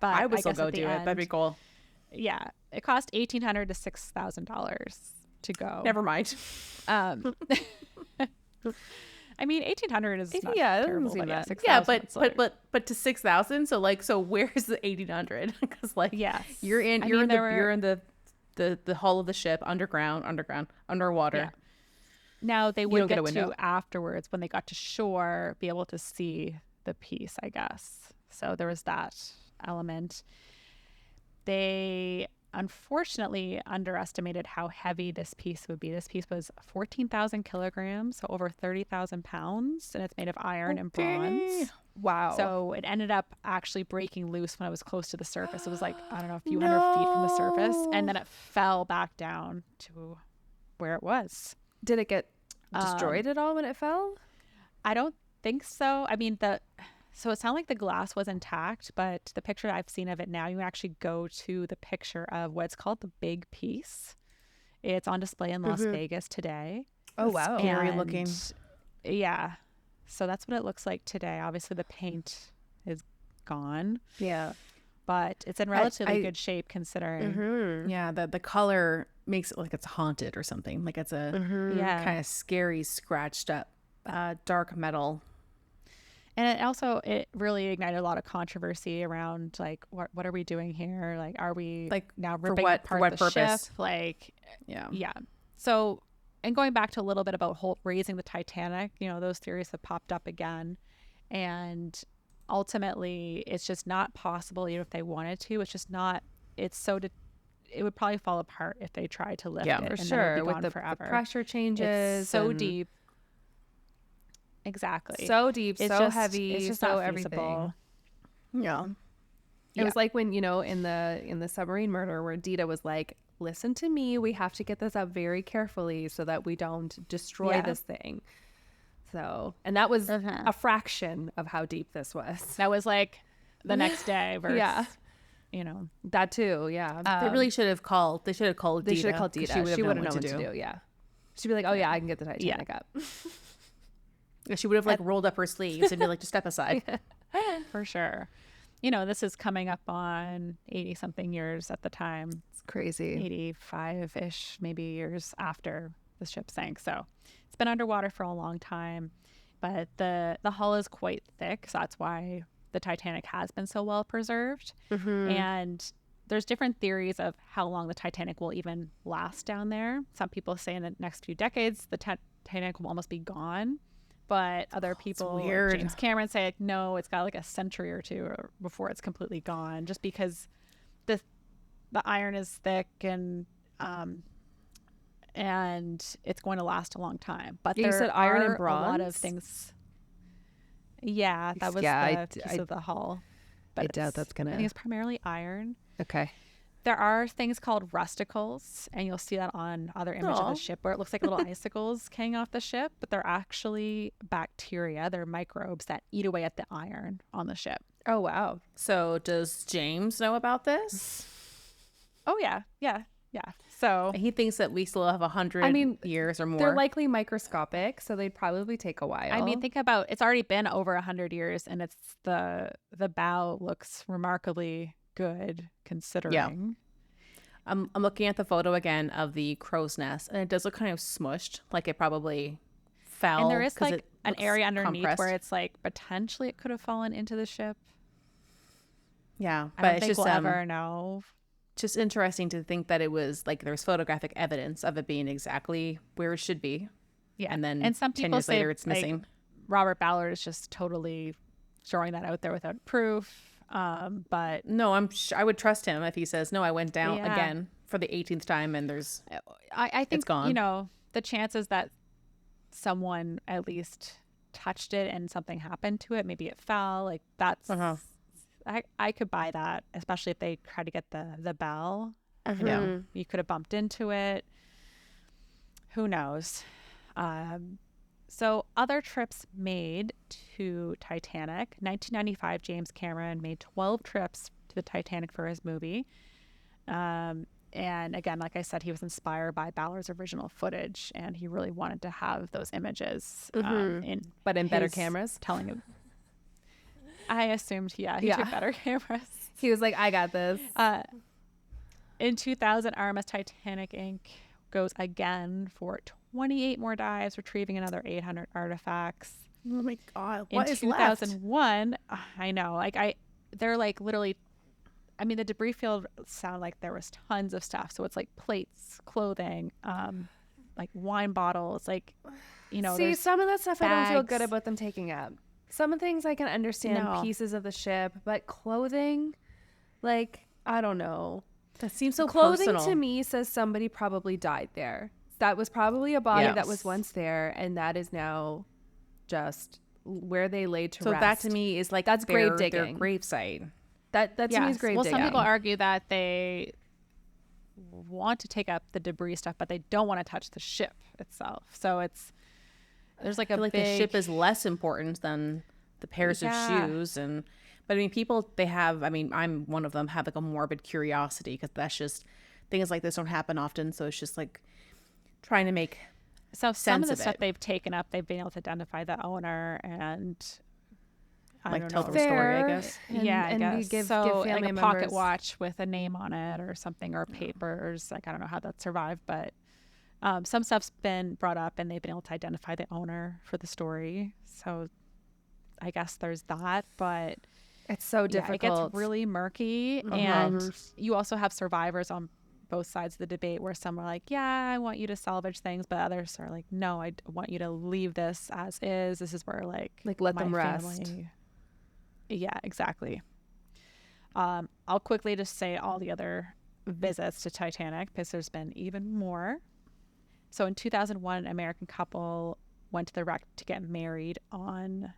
I would still guess go at the do it. end, That'd be cool. Yeah, it cost $1,800 to $6,000 to go. Never mind. I mean, 1,800 is not Yeah, it terrible, doesn't seem but yeah, bad. 6,000. but to 6,000. So like, so where's the 1,800? Because like, Yes. you're in the hull of the ship, underwater. Yeah. Now they don't would get a get to window. afterwards when they got to shore, be able to see the piece, I guess. So there was that element. They unfortunately underestimated how heavy this piece would be. This piece was 14,000 kilograms, so over 30,000 pounds, and it's made of iron and bronze. Wow. So it ended up actually breaking loose when I was close to the surface. It was like, I don't know, a few hundred feet from the surface, and then it fell back down to where it was. Did it get destroyed at all when it fell? I don't think so. I mean, so it sounded like the glass was intact, but the picture I've seen of it now, you actually go to the picture of what's called the big piece. It's on display in Las Vegas today. Oh, wow. Scary looking. Yeah. So that's what it looks like today. Obviously, the paint is gone, Yeah. but it's in relatively good shape considering. Yeah, the color makes it like it's haunted or something. Like it's a Yeah. kind of scary, scratched up, dark metal. And it really ignited a lot of controversy around like what are we doing here? Like, are we Like, now for ripping what apart the purpose? ship? Like, Yeah. yeah. So, and going back to a little bit about raising the Titanic, those theories have popped up again, and ultimately, it's just not possible. Even if they wanted to, it's just not. It's so. It would probably fall apart if they tried to lift it. For and then it sure. would be With gone the forever. pressure changes. It's so and deep. Exactly. So deep, It's so just- heavy, it's just so not everything. feasible. Yeah. It was like when, in the submarine murder where Dita was like, listen to me, we have to get this up very carefully so that we don't destroy Yeah. this thing. So, and that was a fraction of how deep this was. That was like the next day versus, Yeah. That too, yeah. They really should have called. They should have called. They Dita, should have called 'cause Dita. She would have known what to do. Yeah. She'd be like, oh yeah, I can get the Titanic up. She would have like rolled up her sleeves and be like, just step aside. for sure. This is coming up on 80 something years at the time, It's crazy. 85-ish maybe years after the ship sank. So it's been underwater for a long time, but the hull is quite thick. So that's why the Titanic has been so well preserved. And there's different theories of how long the Titanic will even last down there. Some people say in the next few decades, the Titanic will almost be gone. But other people, weird. James Cameron, say like, no, it's got like a century or two before it's completely gone, just because the iron is thick and it's going to last a long time. But You said iron and a lot of bronze? things. Yeah, that was Yeah, the piece of the hull. But I doubt that's I think it's primarily iron. Okay. There are things called rusticles, and you'll see that on other images of Aw. the ship where it looks like little icicles hanging off the ship, but they're actually bacteria. They're microbes that eat away at the iron on the ship. Oh, wow. So does James know about this? Oh, yeah. So, He thinks that we still have 100 years or more. They're likely microscopic, so they'd probably take a while. I mean, think about it's already been over 100 years, and it's the bow looks remarkably good considering. I'm looking at the photo again of the crow's nest, and it does look kind of smushed, like it probably fell. And there is 'cause like it an looks area underneath compressed. where it's like potentially it could have fallen into the ship. Yeah, I but don't it's think just we'll ever know. just interesting to think that it was like there's photographic evidence of it being exactly where it should be. Yeah, And then some 10 people years say later it's like, missing. Robert Ballard is just totally throwing that out there without proof. But No, I would trust him if he says, no, I went down Yeah. again for the 18th time and there's I think gone. the chances that someone at least touched it and something happened to it. Maybe it fell. Like that's, I could buy that, especially if they tried to get the bell. Yeah. You could have bumped into it. Who knows? So other trips made to Titanic. 1995, James Cameron made 12 trips to the Titanic for his movie. And again, like I said, he was inspired by Ballard's original footage, and he really wanted to have those images but in better cameras. Telling him, I assumed, he took better cameras. He was like, I got this. In 2000, RMS Titanic Inc. goes again for 28 more dives, retrieving another 800 artifacts. Oh my God. What is in left? 2001, I know, they're like literally, I mean, the debris field sounded like there was tons of stuff. So it's like plates, clothing, like wine bottles, like, you know. See, some of that stuff I don't feel good bags. about them taking up. Some of the things I can understand, No. pieces of the ship, but clothing, like, I don't know. That seems so Clothing personal. to me says somebody probably died there. That was probably a body that was Yes. once there, and that is now just where they laid to So rest. that to me is like That's grave their digging. gravesite. That to me is Yes. grave Well, digging. some people argue that they want to take up the debris stuff, but they don't want to touch the ship itself. So there's like I a feel like big, the ship is less important than the pairs of Yeah. shoes. But I mean, people, they have, I mean, I'm one of them, have like a morbid curiosity because that's just, things like this don't happen often. So it's just like trying to make so some sense of the of stuff it. they've taken up, they've been able to identify the owner and I like don't tell know. the story, I Fair. guess. Yeah, I and guess. we give so family like a members pocket watch with a name on it or something, or papers. Like I don't know how that survived, but some stuff's been brought up and they've been able to identify the owner for the story. So I guess there's that, but It's so yeah, difficult. it gets really murky. And you also have survivors on both sides of the debate where some are like, yeah, I want you to salvage things, but others are like, no, I want you to leave this as is. This is where like let my them rest. family. Yeah, exactly. I'll quickly just say all the other visits to Titanic because there's been even more. So in 2001, an American couple went to the wreck to get married on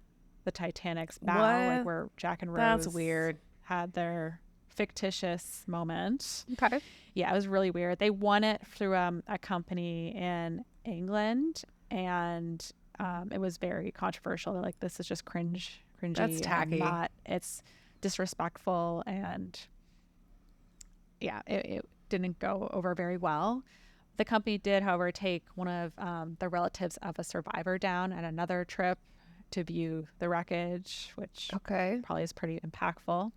the Titanic's bow, like What? where Jack and Rose That's weird. had their fictitious moment. Okay. Yeah, it was really weird. They won it through a company in England, and it was very controversial. They're like, this is just cringy. That's and tacky. It's disrespectful, and yeah, it didn't go over very well. The company did, however, take one of the relatives of a survivor down at another trip to view the wreckage, which Okay. probably is pretty impactful.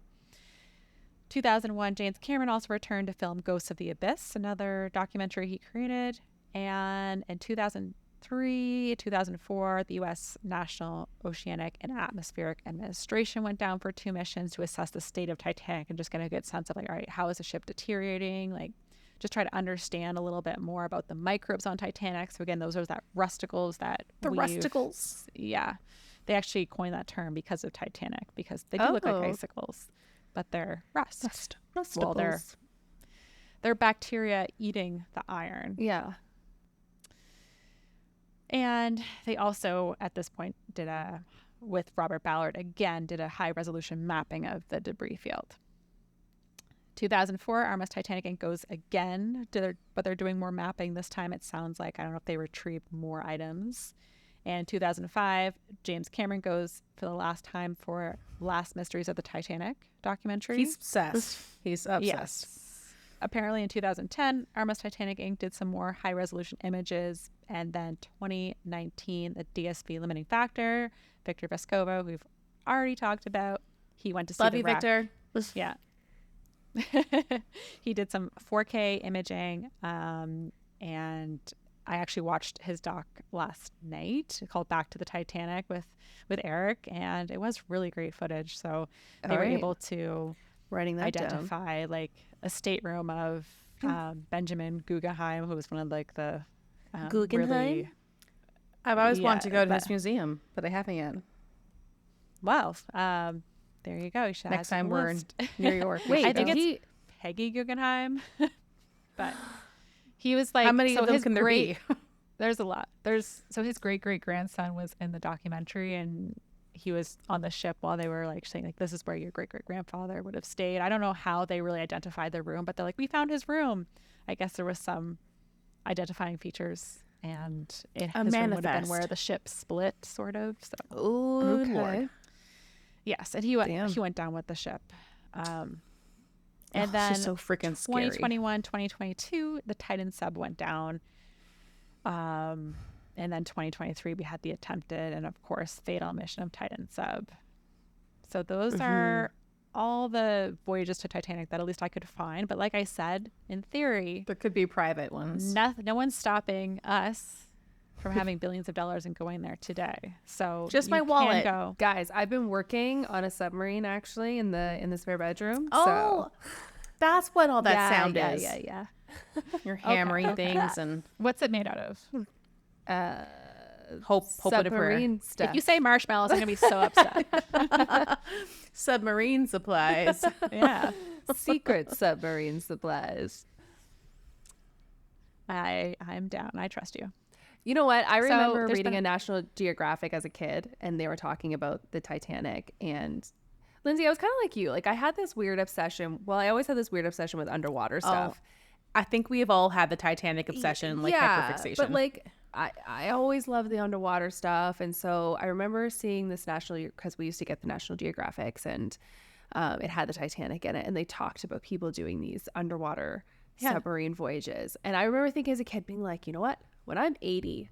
2001, James Cameron also returned to film Ghosts of the Abyss, another documentary he created. And in 2003, 2004, the U.S. National Oceanic and Atmospheric Administration went down for 2 missions to assess the state of Titanic and just get a good sense of like, all right, how is the ship deteriorating? Like, just try to understand a little bit more about the microbes on Titanic. So again, those are that rusticles that Rusticles. Yeah. They actually coined that term because of Titanic, because they do look like icicles, but they're rust. Well, they're bacteria eating the iron. Yeah. And they also, at this point, with Robert Ballard again, did a high resolution mapping of the debris field. 2004, RMS Titanic Inc. goes again, but they're doing more mapping this time. It sounds like, I don't know if they retrieved more items. And 2005, James Cameron goes for the last time for Last Mysteries of the Titanic documentary. He's obsessed. He's obsessed. Yes. Apparently in 2010, RMS Titanic Inc. did some more high resolution images. And then 2019, the DSV limiting factor, Victor Vescovo, who we've already talked about, he went to see Love the you, wreck. Victor. Yeah. He did some 4K imaging, and I actually watched his doc last night called Back to the Titanic with Eric, and it was really great footage. So they were able to Writing that down. identify like a stateroom of Benjamin Guggenheim, who was one of like the Guggenheim? really, I've always wanted to go to but- his museum, but I haven't yet. well, there you go. You should Next add to time the we're in list. New York. Wait, I think did it's he? Peggy Guggenheim, but he was like, How many so of them his can there great, be? There's a lot. So his great grandson was in the documentary, and he was on the ship while they were like saying like, this is where your great grandfather would have stayed. I don't know how they really identified the room, but they're like, we found his room. I guess there was some identifying features, and his room would have been where the ship split, sort of. So, Oh, okay. yes, and he went down with the ship. And then so freaking scary. 2021, 2022, the Titan sub went down. And then 2023, we had the attempted and, of course, fatal mission of Titan sub. So those are all the voyages to Titanic that at least I could find. But like I said, in theory, There could be private ones. no one's stopping us from having billions of dollars and going there today. So Just my you can wallet. go. Guys, I've been working on a submarine actually in the spare bedroom. Oh, that's what all that sound yeah, is. Yeah. You're hammering things and What's it made out of? hope and a prayer. Submarine stuff. If you say marshmallows, I'm going to be so upset. Submarine supplies. Yeah. Secret submarine supplies. I'm down. I trust you. You know what? I remember there's reading been- a National Geographic as a kid, and they were talking about the Titanic. And Lindsay, I was kind of like you. Like, I had this weird obsession. Well, I always had this weird obsession with underwater stuff. I think we have all had the Titanic obsession, like hyperfixation. But like, I always loved the underwater stuff, and so I remember seeing this because we used to get the National Geographics, and it had the Titanic in it, and they talked about people doing these underwater submarine voyages, and I remember thinking as a kid, being like, you know what? When I'm 80,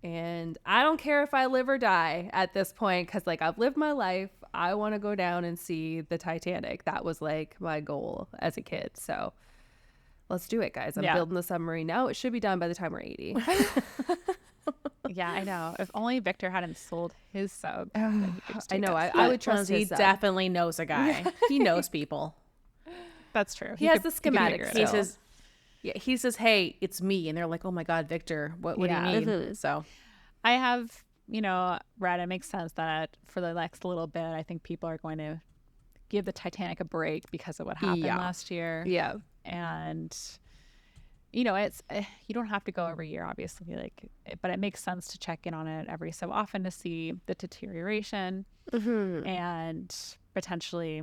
and I don't care if I live or die at this point, because like I've lived my life, I want to go down and see the Titanic. That was like my goal as a kid. So let's do it, guys. I'm building the submarine now. It should be done by the time we're 80. Yeah, I know. If only Victor hadn't sold his sub. then he could just I take know. us. I would trust He his sub. definitely knows a guy. He knows people. That's true. He has could- the could figure schematics. it He out. says, he says, hey, it's me. And they're like, oh my God, Victor, what do you mean? So I have, read it makes sense that for the next little bit, I think people are going to give the Titanic a break because of what happened last year. Yeah. And, it's, you don't have to go every year, obviously, but it makes sense to check in on it every so often to see the deterioration and potentially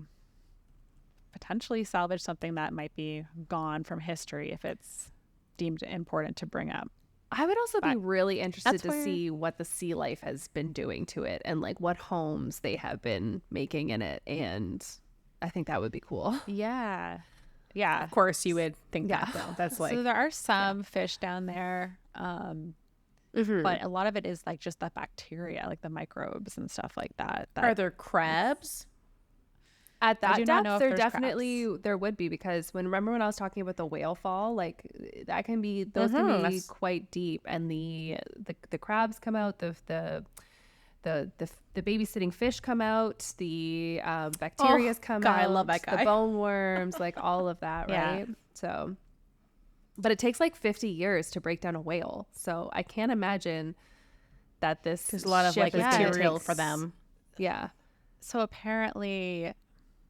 salvage something that might be gone from history if it's deemed important to bring up. I would also be really interested that's to where- see what the sea life has been doing to it and like what homes they have been making in it. And I think that would be cool. Yeah. of course you would think that though. That's like, So there are some fish down there, but a lot of it is like just the bacteria, like the microbes and stuff like that. are there crabs? At that do not know depth, if there there's definitely there would be, because remember when I was talking about the whale fall, like that can be those can be That's- quite deep, and the crabs come out, the babysitting fish come out, the bacterias come God, out, I love that the guy. bone worms, like all of that, Yeah. right? So, but it takes like 50 years to break down a whale, so I can't imagine that this There's a lot of ship like is gonna material take for them. Yeah. So apparently,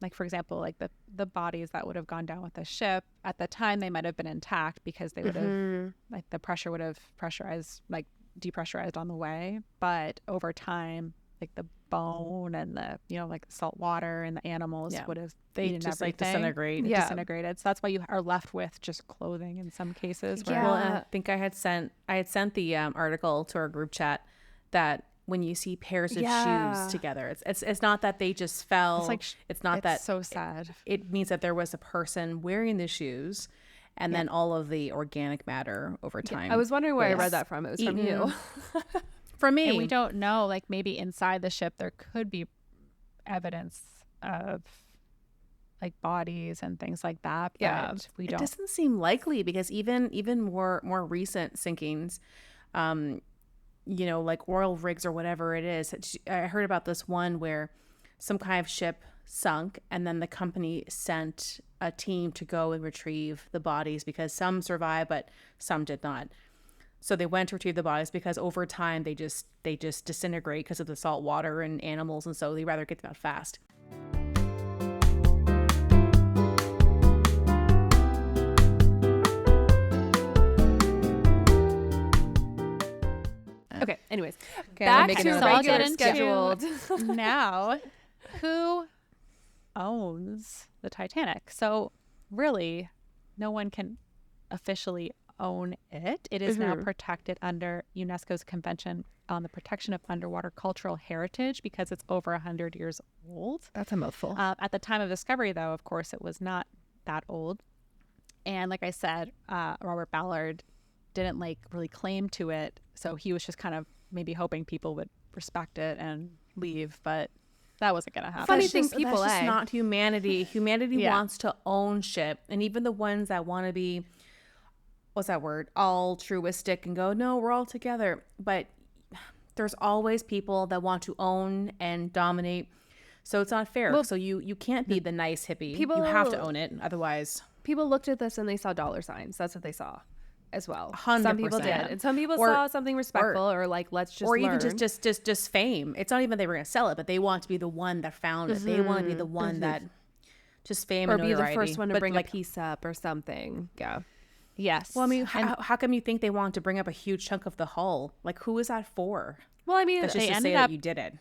like for example, like the bodies that would have gone down with the ship at the time, they might have been intact because they would have like the pressure would have depressurized on the way. But over time, like the bone and the like the salt water and the animals would have faded and just like everything. disintegrate. Yeah. Disintegrated. So that's why you are left with just clothing in some cases. Where, Yeah. Well, I think I had sent the article to our group chat that when you see pairs of shoes together, it's not that they just fell. It's like it's not it's that so sad. it means that there was a person wearing the shoes, and then all of the organic matter over time. I was wondering where I was read that from. It was from eaten. you. From me. And we don't know, like maybe inside the ship there could be evidence of like bodies and things like that. But Yeah. we It don't. doesn't seem likely because even more recent sinkings, like oil rigs or whatever it is. I heard about this one where some kind of ship sunk, and then the company sent a team to go and retrieve the bodies because some survived, but some did not. So they went to retrieve the bodies because over time they just disintegrate because of the salt water and animals, and so they rather get them out fast. Anyways, Okay, back make a to note of So I'll regular get into scheduled. now who owns the Titanic. So really, no one can officially own it. It is now protected under UNESCO's Convention on the Protection of Underwater Cultural Heritage because it's over 100 years old. That's a mouthful. At the time of discovery, though, of course, it was not that old. And like I said, Robert Ballard didn't like really claim to it. So he was just kind of maybe hoping people would respect it and leave. But that wasn't going to happen. Funny thing, people, that's just eh? not humanity. Humanity Yeah. wants to own shit. And even the ones that want to be, what's that word, altruistic and go, no, we're all together. But there's always people that want to own and dominate. So it's not fair. Well, so you can't be the nice hippie. people- You have to own it. Otherwise, People looked at this and they saw dollar signs. That's what they saw as well. 100%. Some people did. And some people Or- saw something respectful or like, let's just or learn. even just fame. It's not even they were going to sell it, but they want to be the one that found it. They want to be the one that just fame or and be the notoriety. first one to But, bring like, a piece up or something. Yeah. Yes. well, I mean, And how come you think they want to bring up a huge chunk of the hull? Like, who is that for? Well, I mean, That's just they to ended say up that you did it.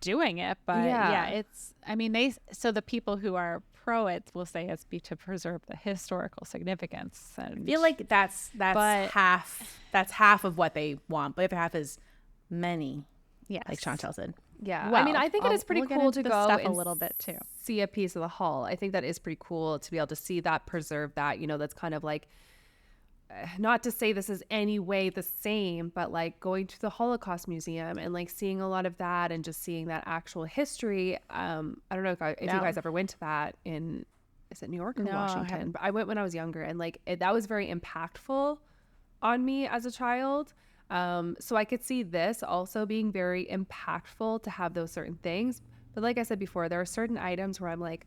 doing it, but Yeah. yeah, it's, I mean, so the people who are pro it will say it's to preserve the historical significance. And I feel like that's But- half of what they want, but the other half is many, yes. like Chantel said. yeah. I Well, mean, I think it is pretty we'll get cool into to the go stuff a and little bit too. see a piece of the hull. I think that is pretty cool to be able to see that, preserve that, that's kind of like, not to say this is any way the same, but like going to the Holocaust Museum and like seeing a lot of that and just seeing that actual history. I don't know if you guys ever went to that is it New York or No, I Washington? haven't. But I went when I was younger, and like that was very impactful on me as a child. So I could see this also being very impactful to have those certain things. But like I said before, there are certain items where I'm like,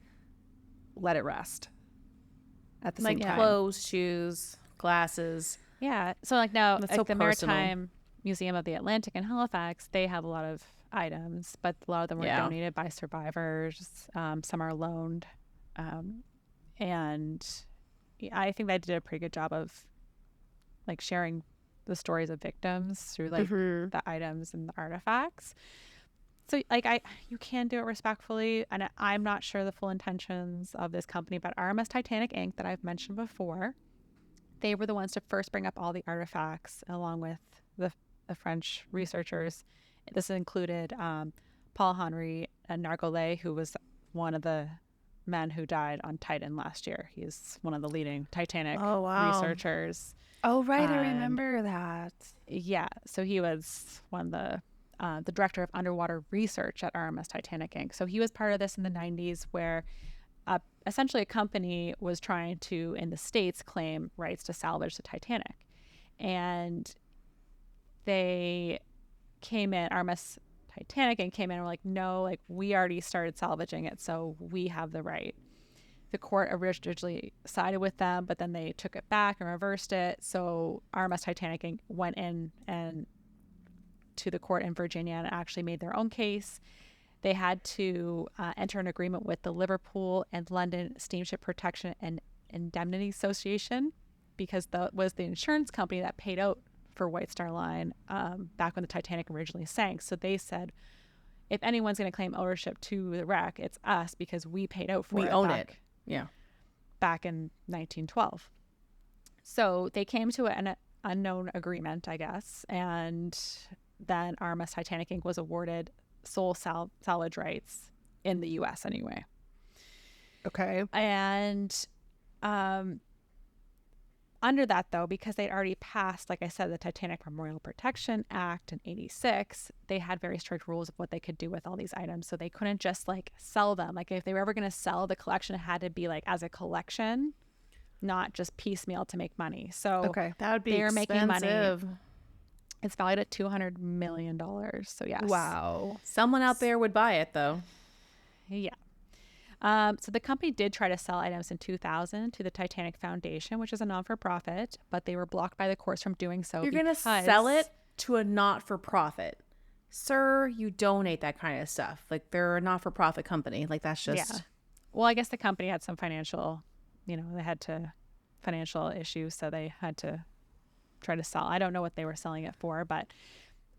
let it rest at the Like same time. clothes, shoes, glasses. Yeah. So like now, That's like so the personal. Maritime Museum of the Atlantic in Halifax, they have a lot of items, but a lot of them were Yeah. donated by survivors. Some are loaned. And yeah, I think they did a pretty good job of like sharing the stories of victims through like the items and the artifacts. So like you can do it respectfully, and I'm not sure the full intentions of this company, but RMS Titanic Inc. that I've mentioned before, they were the ones to first bring up all the artifacts along with the French researchers. This included Paul Henri Nargolet, who was one of the men who died on Titan last year. He's one of the leading Titanic Oh, wow. researchers. Oh, right. I And- remember that. Yeah, so he was one of the director of underwater research at RMS Titanic Inc. So he was part of this in the 90s where essentially a company was trying to, in the States, claim rights to salvage the Titanic. And they came in, RMS Titanic, and came in and were like, no, like we already started salvaging it, so we have the right. The court originally sided with them, but then they took it back and reversed it. So RMS Titanic Inc. went in and to the court in Virginia and actually made their own case. They had to enter an agreement with the Liverpool and London Steamship Protection and Indemnity Association because that was the insurance company that paid out for White Star Line back when the Titanic originally sank. So they said, if anyone's going to claim ownership to the wreck, it's us because we paid out for it. We own back- it. Yeah. back in 1912. So they came to an unknown agreement, I guess, and then RMS Titanic Inc. was awarded sole salvage rights in the U.S. anyway. Okay. And under that, though, because they'd already passed, like I said, the Titanic Memorial Protection Act in 86, they had very strict rules of what they could do with all these items. So they couldn't just like sell them. Like if they were ever going to sell the collection, it had to be like as a collection, not just piecemeal to make money. So Okay. That would be They're making money. expensive. it's valued at $200 million. So yes. Wow. Someone out there would buy it, though. Yeah. So the company did try to sell items in 2000 to the Titanic Foundation, which is a non-for-profit, but they were blocked by the courts from doing so. You're going to sell it to a not-for-profit. Sir, you donate that kind of stuff. Like, they're a not-for-profit company. Like, that's just... Yeah. Well, I guess the company had some financial, they had financial issues, so they had to try to sell. I don't know what they were selling it for, but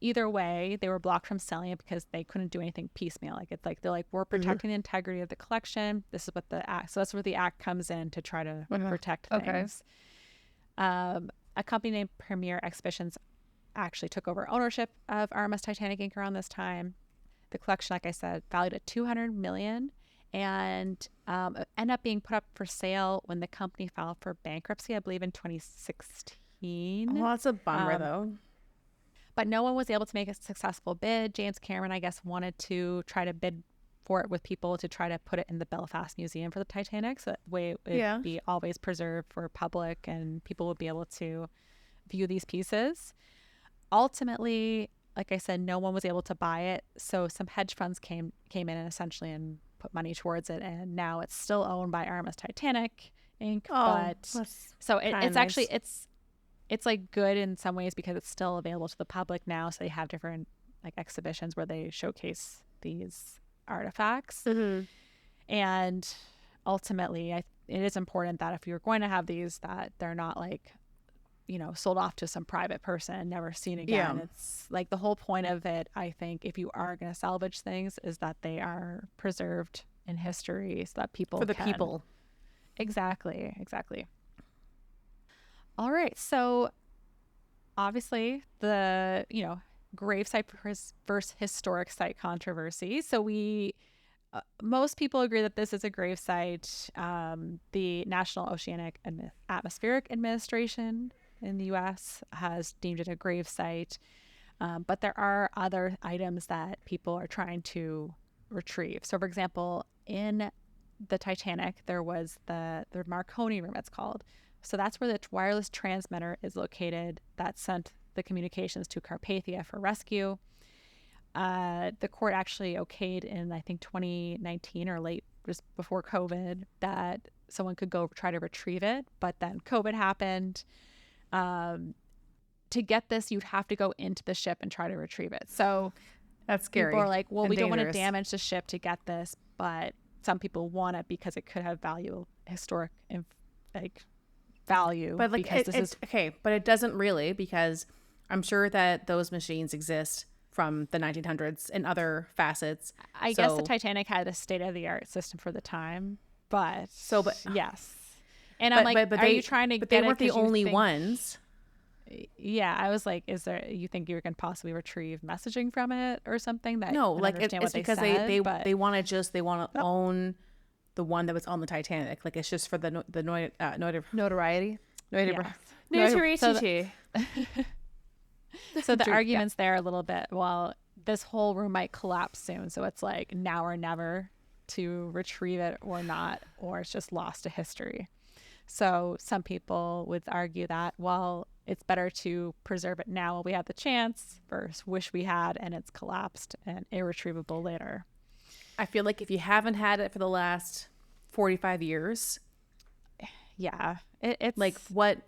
either way, they were blocked from selling it because they couldn't do anything piecemeal. Like it's like they're like, we're protecting the integrity of the collection. This is what the act. So that's where the act comes in to try to protect things. A company named Premier Exhibitions actually took over ownership of RMS Titanic Inc. around this time. The collection, like I said, valued at $200 million, and ended up being put up for sale when the company filed for bankruptcy, I believe in 2016. Well, that's a bummer though. But no one was able to make a successful bid. James Cameron, I guess, wanted to try to bid for it with people to try to put it in the Belfast Museum for the Titanic, so that way it would be always preserved for public and people would be able to view these pieces. Ultimately, like I said, no one was able to buy it, so some hedge funds came in and essentially and put money towards it, and now it's still owned by RMS Titanic Inc. But so it's actually it's like good in some ways because it's still available to the public now. So they have different like exhibitions where they showcase these artifacts, and ultimately, it is important that if you're going to have these, that they're not like, you know, sold off to some private person, never seen again. Yeah. It's like the whole point of it, I think, if you are going to salvage things, is that they are preserved in history so that people people. Exactly. All right. So obviously the, you know, gravesite versus historic site controversy. So most people agree that this is a gravesite. The National Oceanic and Atmospheric Administration in the U.S. has deemed it a gravesite, but there are other items that people are trying to retrieve. So, for example, in the Titanic, there was the Marconi room, it's called. So that's where the wireless transmitter is located that sent the communications to Carpathia for rescue. The court actually okayed in, I think, 2019 or late, just before COVID, that someone could go try to retrieve it, but then COVID happened. To get this, you'd have to go into the ship and try to retrieve it. So that's scary. People are like, well, we don't want to damage the ship to get this, but some people want it because it could have historic value. But like, okay, but it doesn't really, because I'm sure that those machines exist from the 1900s and other facets. I guess the Titanic had a state-of-the-art system for the time, but yes. And I'm like, are you trying to get it? But they weren't the only ones. Yeah, I was like, you think you can possibly retrieve messaging from it or something? No, like it's because they want to own the one that was on the Titanic. Like it's just for the notoriety. Notoriety. So the arguments there a little bit. Well, this whole room might collapse soon, so it's like now or never to retrieve it or not, or it's just lost to history. So some people would argue that, well, it's better to preserve it now while we have the chance versus wish we had and it's collapsed and irretrievable later. I feel like if you haven't had it for the last 45 years, yeah, it's like what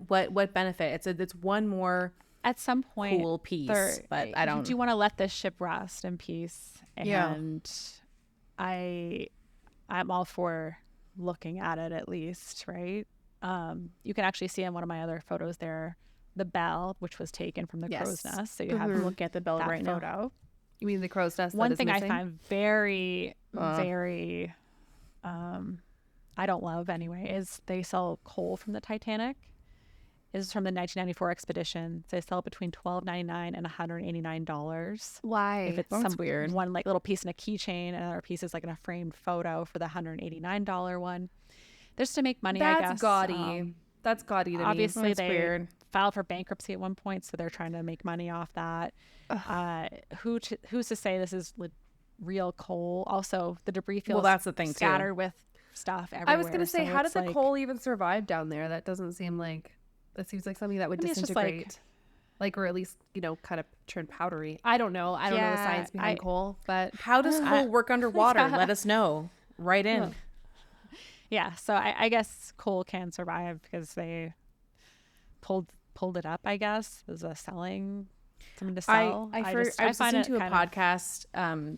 benefit? It's one more at some point cool piece, but I don't. Do you want to let this ship rest in peace? And I'm all for looking at it at least, right? You can actually see in one of my other photos there the bell, which was taken from the crow's nest. So you have to look at the bell right photo. Now. You mean the crow's nest? One thing I find very, very, I don't love anyway, is they sell coal from the Titanic. This is from the 1994 expedition. So they sell it between $12.99 and $189. Why? If it's weird one like little piece in a keychain, and another piece is like in a framed photo for the $189 one. Just to make money, I guess. That's gaudy. That's gaudy to me. Obviously, they filed for bankruptcy at one point, so they're trying to make money off that. Who's to say this is real coal? Also, the debris feels that's the thing scattered too. With stuff everywhere. I was going to say, how did the coal even survive down there? That doesn't seem like... That seems like something that would disintegrate. Or at least, kind of turn powdery. I don't know. I don't know the science behind coal, but... How does coal work underwater? Let us know. Write in. Yeah, so I guess coal can survive because they pulled it up, I guess, as a something to sell. I was listening to a podcast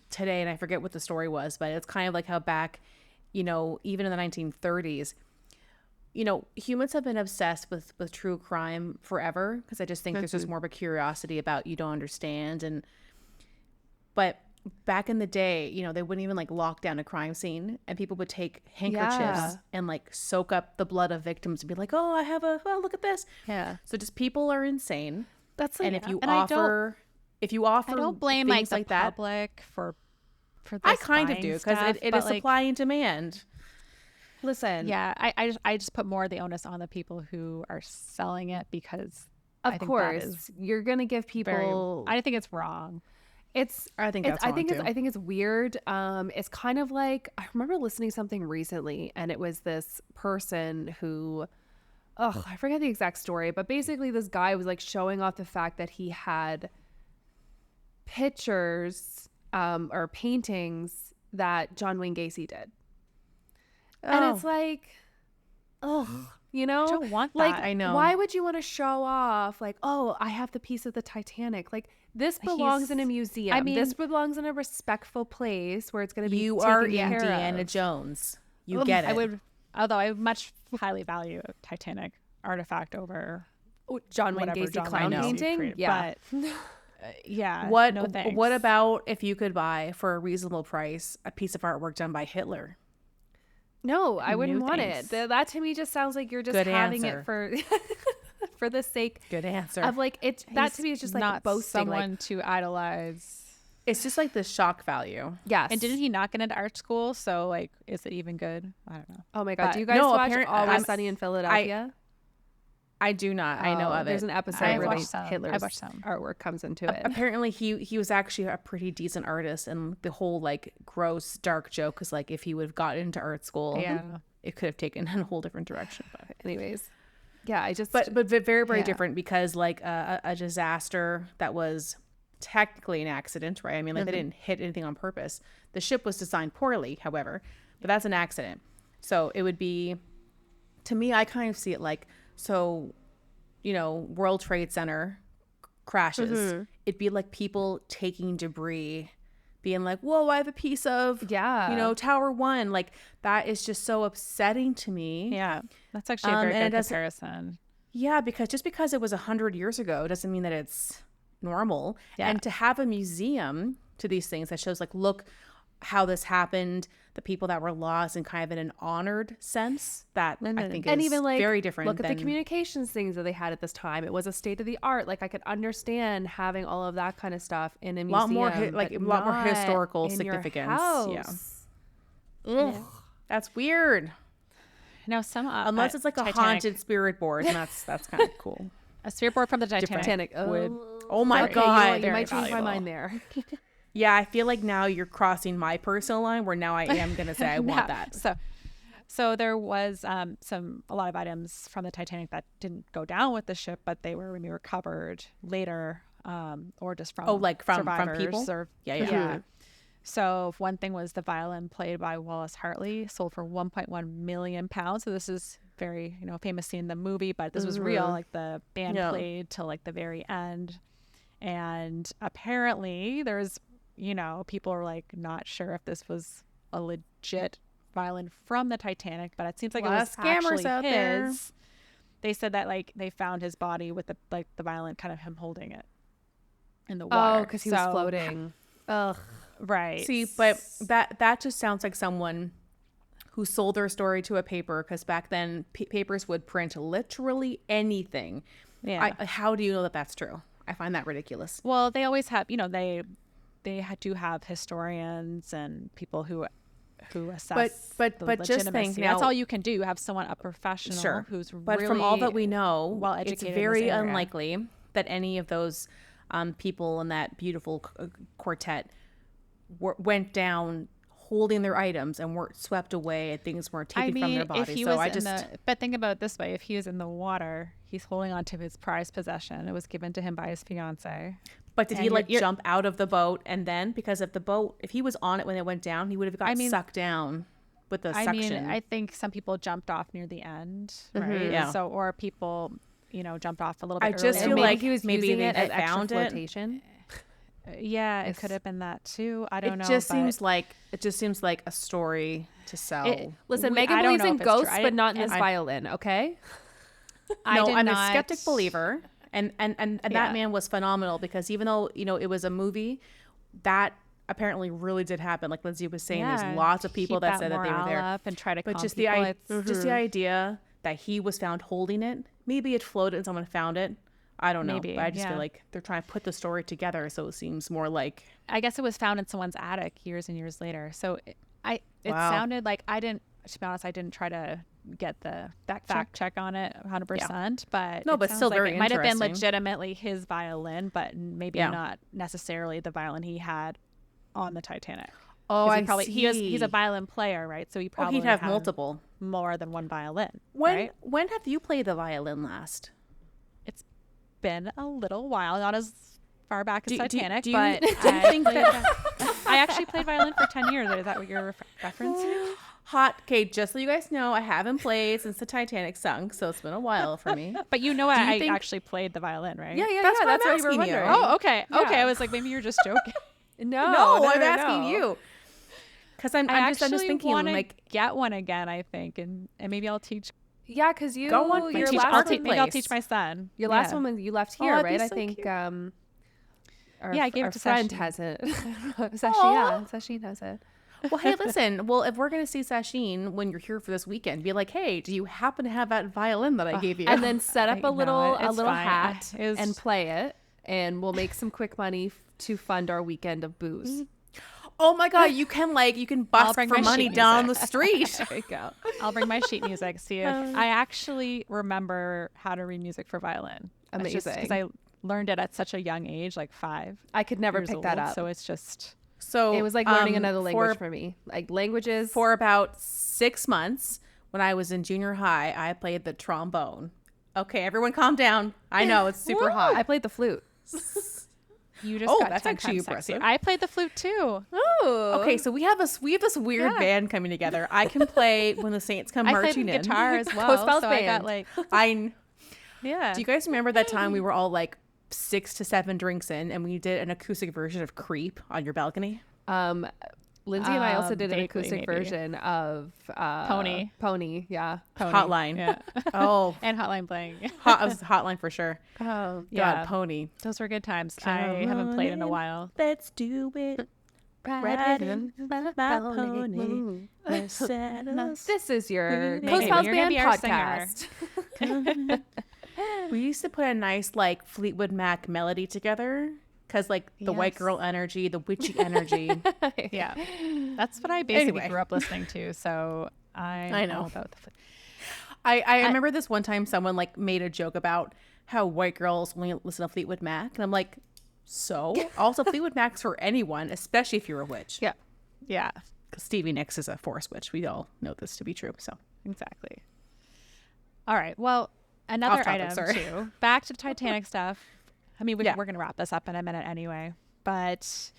today, and I forget what the story was, but it's kind of like how back, even in the 1930s, humans have been obsessed with true crime forever, because I just think there's just more of a curiosity about you don't understand. But back in the day, they wouldn't even like lock down a crime scene, and people would take handkerchiefs and like soak up the blood of victims and be like, oh, look at this. Yeah. So just people are insane. That's like, And if you And offer I don't blame things like the that, public for this I kind of do, because it is like, supply and demand. listen, yeah, I just put more of the onus on the people who are selling it, because of I think that course is you're gonna give people. I think it's wrong. I think that's wrong too. I think it's weird. It's kind of like, I remember listening to something recently, and it was this person who, I forget the exact story, but basically this guy was like showing off the fact that he had pictures or paintings that John Wayne Gacy did. And it's like, you know, I don't want that. like, I know. why would you want to show off like, oh, I have the piece of the Titanic? Like, this belongs in a museum. I mean, this belongs in a respectful place where it's going to be You taken are care Indiana of. Jones. You get it. Although I would much highly value a Titanic artifact over John Wayne whatever Gacy John clown Wayne Gacy painting. created. Yeah. But yeah. What No thanks. What about if you could buy for a reasonable price a piece of artwork done by Hitler? No, I wouldn't No want thanks. it. That to me just sounds like you're just Good having answer. it for for the sake Good answer. of like it. That to me is just like not boasting. someone Like, to idolize. It's just like the shock value. yes. And didn't he not get into art school? So like, is it even good? I don't know. Oh my god! But- Do you guys No, watch apparent- Always Sunny in Philadelphia? I do not. I know Oh, of There's it. an episode I've where watched some. Hitler's I've watched some. artwork comes into it. Apparently, he was actually a pretty decent artist, and the whole like gross dark joke is like if he would have gotten into art school, Yeah. it could have taken in a whole different direction. But Anyways, yeah, I just but very Yeah. different, because like a disaster that was technically an accident, right? I mean, like they didn't hit anything on purpose. The ship was designed poorly, however, but that's an accident. So it would be, to me, I kind of see it like, so, World Trade Center crashes. It'd be like people taking debris, being like, whoa, I have a piece of, Yeah. Tower 1. Like, that is just so upsetting to me. Yeah, that's actually a very and it good doesn't- comparison. Yeah, because just because it was 100 years ago doesn't mean that it's normal. Yeah. And to have a museum to these things that shows like, look how this happened, the people that were lost, and kind of in an honored sense, that I think and is even like very different. look at the than, communications things that they had at this time. It was a state of the art. Like, I could understand having all of that kind of stuff in a museum. lot more but a lot more not historical in your significance. house. Ugh, that's weird. Now some Unless it's like a Titanic, haunted spirit board, and that's kind of cool. a spirit board from the Titanic. Titanic. would Oh my Very- god. You might very change my valuable. mind there. Yeah, I feel like now you're crossing my personal line, where now I am gonna say I want that. So there was a lot of items from the Titanic that didn't go down with the ship, but they were recovered later, or just from Like from survivors people? or Yeah. So one thing was the violin played by Wallace Hartley sold for 1.1 million pounds. So this is very famous scene in the movie, but this was real. Like the band played till like the very end, and apparently there's people are like not sure if this was a legit violin from the Titanic, but it seems like it Lot was of scammers actually out there. his. They said that like they found his body with the violin, kind of him holding it in the water. Oh, because he was So- floating. Ugh. Right. See, but that just sounds like someone who sold their story to a paper, because back then papers would print literally anything. Yeah. How do you know that that's true? I find that ridiculous. Well, they always have, do have historians and people who assess but the just think legitimacy. now- That's all you can do. You have someone, a professional who's But really from all that we know, well it's educated in this very area. unlikely that any of those people in that beautiful quartet went down holding their items and weren't swept away and things weren't taken from their bodies. if he So was but think about it this way: if he was in the water, he's holding on to his prized possession. It was given to him by his fiance. But did he And like you're- jump out of the boat, and then because of the boat, if he was on it when it went down, he would have got mean- sucked down with the I suction. mean, I think some people jumped off near the end, right? Mm-hmm. Yeah. So, or people, jumped off a little bit I just earlier. feel Maybe like he was maybe using they it as extra found it. flotation. Yeah, it could have been that too. I don't know. It just seems like a story to sell. Listen, I Megan don't believes know in if it's true. ghosts, but not in this violin. Okay. No, I'm not... a skeptic believer, and that man was phenomenal, because even though it was a movie, that apparently really did happen. Like Lindsay was saying, there's lots of people that said that they were there, up and try to but calm just people. just the idea that he was found holding it. Maybe it floated and someone found it. I don't know. Maybe, But I just feel like they're trying to put the story together, so it seems more like. I guess it was found in someone's attic years and years later. So it sounded like to be honest, I didn't try to get the fact check on it 100%, but No, but still like very it might have been interesting. legitimately his violin, but maybe not necessarily the violin he had on the Titanic. Oh, I probably see. He's a violin player, right? So he probably he'd have had multiple, more than one violin. When have you played the violin last? It's been a little while, not as far back as Titanic, do you but I actually played violin for 10 years. Is that what you're referencing? Hot. Okay, just so you guys know, I haven't played since the Titanic sunk, so it's been a while for me. But I actually played the violin, right? Yeah, That's that's what what you were asking you. wondering. Oh, okay. Yeah. Okay, I was like, maybe you're just joking. No, I'm asking you. Because I'm just thinking, wanna like, get one again, I think, and maybe I'll teach. Yeah, because you Go on, your teach last art one, maybe I'll teach my son. your last one when you left here, that'd be right? I so think cute. I gave it our to friend Sasheen. has it. Sasheen has it. well, hey, listen. Well, if we're gonna see Sasheen when you're here for this weekend, be like, hey, do you happen to have that violin that I gave you? And then set up a little it's fine. hat It was- and play it, and we'll make some quick money to fund our weekend of booze. oh my god, you can bust bring for my money sheet down the street. There you go. I'll bring my sheet music. See if I actually remember how to read music for violin. Amazing. Because I learned it at such a young age, like 5. I could never years pick that old, up. So it's just So It was like learning another language for me. Like languages. For about 6 months, when I was in junior high, I played the trombone. Okay, everyone, calm down. I know it's super hot. I played the flute. you just Oh, got that's 10 actually times sexier. impressive. I played the flute too. Oh. Okay, so we have this weird band coming together. I can play When the Saints Come I played Marching In. guitar as well. Coast Bells so I got band. like I yeah. Do you guys remember that time we were all like 6 to 7 drinks in and we did an acoustic version of Creep on your balcony? Lindsay and I also did an vaguely, acoustic maybe. version of Pony. Pony, yeah. Pony. Hotline. Yeah. Oh, And Hotline Bling. it was Hotline for sure. Oh, Yeah. God, Pony. Those were good times. I haven't played in a while. Let's do it. Riding my pony. Let's This is your Hey, Coast Bells you're gonna Band be our singer. podcast. We used to put a nice like Fleetwood Mac melody together, because like the white Yes. girl energy, the witchy energy. Yeah. That's what I basically Anyway. grew up listening to. So I know. all about the I remember this one time someone like made a joke about how white girls only listen to Fleetwood Mac, and I'm like, so also Fleetwood Mac's for anyone, especially if you're a witch. Yeah. Yeah. Because Stevie Nicks is a forest witch. We all know this to be true. So Exactly. All right. Well, another Off topic, item sorry. too. Back to Titanic stuff. I mean, Yeah. we're going to wrap this up in a minute anyway. But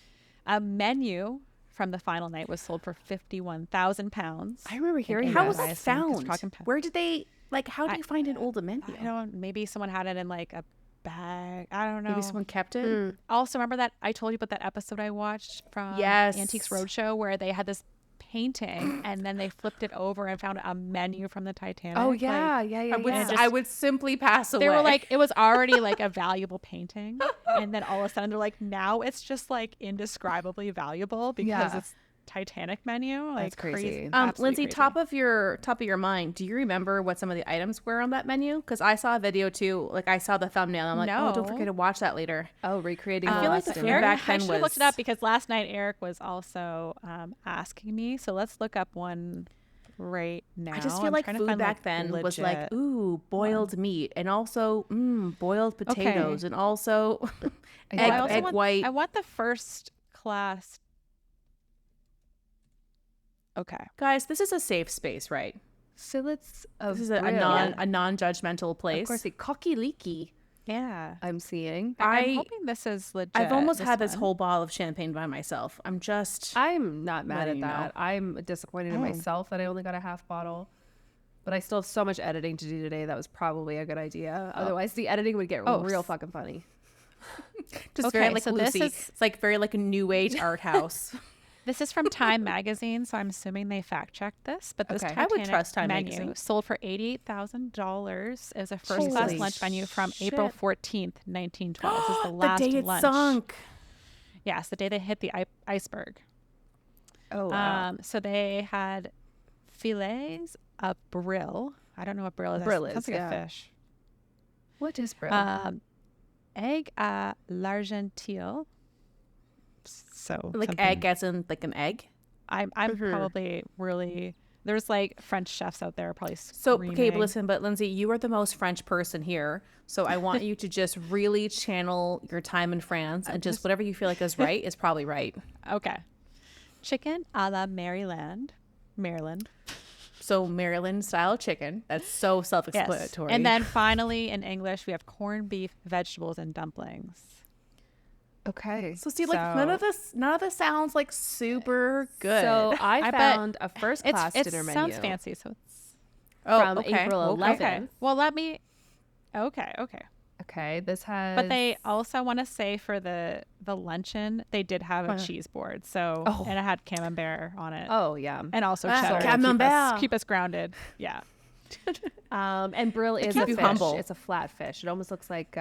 a menu from the final night was sold for £51,000. I remember hearing how that. was I it assume, 'cause found? Prague and Pa- Where did they like? How do you find an old menu? I don't. Maybe someone had it in like a bag. I don't know. Maybe someone kept it. Also, remember that I told you about that episode I watched from Yes. Antiques Roadshow where they had this painting and then they flipped it over and found a menu from the Titanic. Oh Like, yeah, yeah. I would simply pass away. they were like, it was already like a valuable painting, and then all of a sudden they're like, now it's just like indescribably valuable because Yeah. it's Titanic menu. Like That's crazy. absolutely Lindsay, crazy. top of your mind, do you remember what some of the items were on that menu? Because I saw a video too. Like I saw the thumbnail. I'm like, oh, don't No. forget to watch that later. Oh, recreating. I feel like the Boston. food Eric, back I then should have looked it was- up because last night Eric was also asking me. So let's look up one right now. I just feel I'm like trying to food find, back then was like, legit- ooh, boiled meat, and also boiled potatoes, and also Yeah, I also egg want, white. I want the first class. Okay. Guys, this is a safe space, right? Fillets of This is a brill. non-judgmental place. Of course, a cocky leaky. Yeah. I'm seeing. I'm hoping this is legit. I've almost had this one. whole bottle of champagne by myself. I'm not mad letting at you that. know. I'm disappointed in myself that I only got a half bottle. But I still have so much editing to do today. That was probably a good idea. Otherwise, the editing would get real fucking funny. Just Okay, very like so this Lucy. is- It's like very like a new age art house. This is from Time Magazine, so I'm assuming they fact checked this. But this Okay. I would Titanic trust Time menu Magazine. sold for $88,000 as a first class Holy lunch menu from shit. April 14th, 1912. This is the The last day it lunch. sunk. Yes, the day they hit the iceberg. Oh, wow. So they had fillets of brill. I don't know what brill is. Brill That sounds is, like yeah. a fish. What is brill? Egg à l'argentille. So Like something- egg as in like an egg. I'm probably really. There's like French chefs out there probably So, screaming. okay, but listen, but Lindsay, you are the most French person here. So I want you to just really channel your time in France and just whatever you feel like is right is probably right. Okay. Chicken a la Maryland. Maryland. So Maryland style chicken. That's so Yes. self-explanatory. And then finally in English we have corned beef, vegetables, and dumplings. Okay. so see, like none of this sounds like super good. So I I bet found a first It class dinner menu sounds fancy, so it's from okay. April Okay. 11th. okay. Well, let me. Okay. Okay, this has. But they also want to say for the luncheon they did have a cheese board, so and it had camembert on it, Oh yeah. and also Ah, cheddar. to camembert. keep us grounded. Yeah. And brill is keep a you fish. humble. It's a flat fish. It almost looks like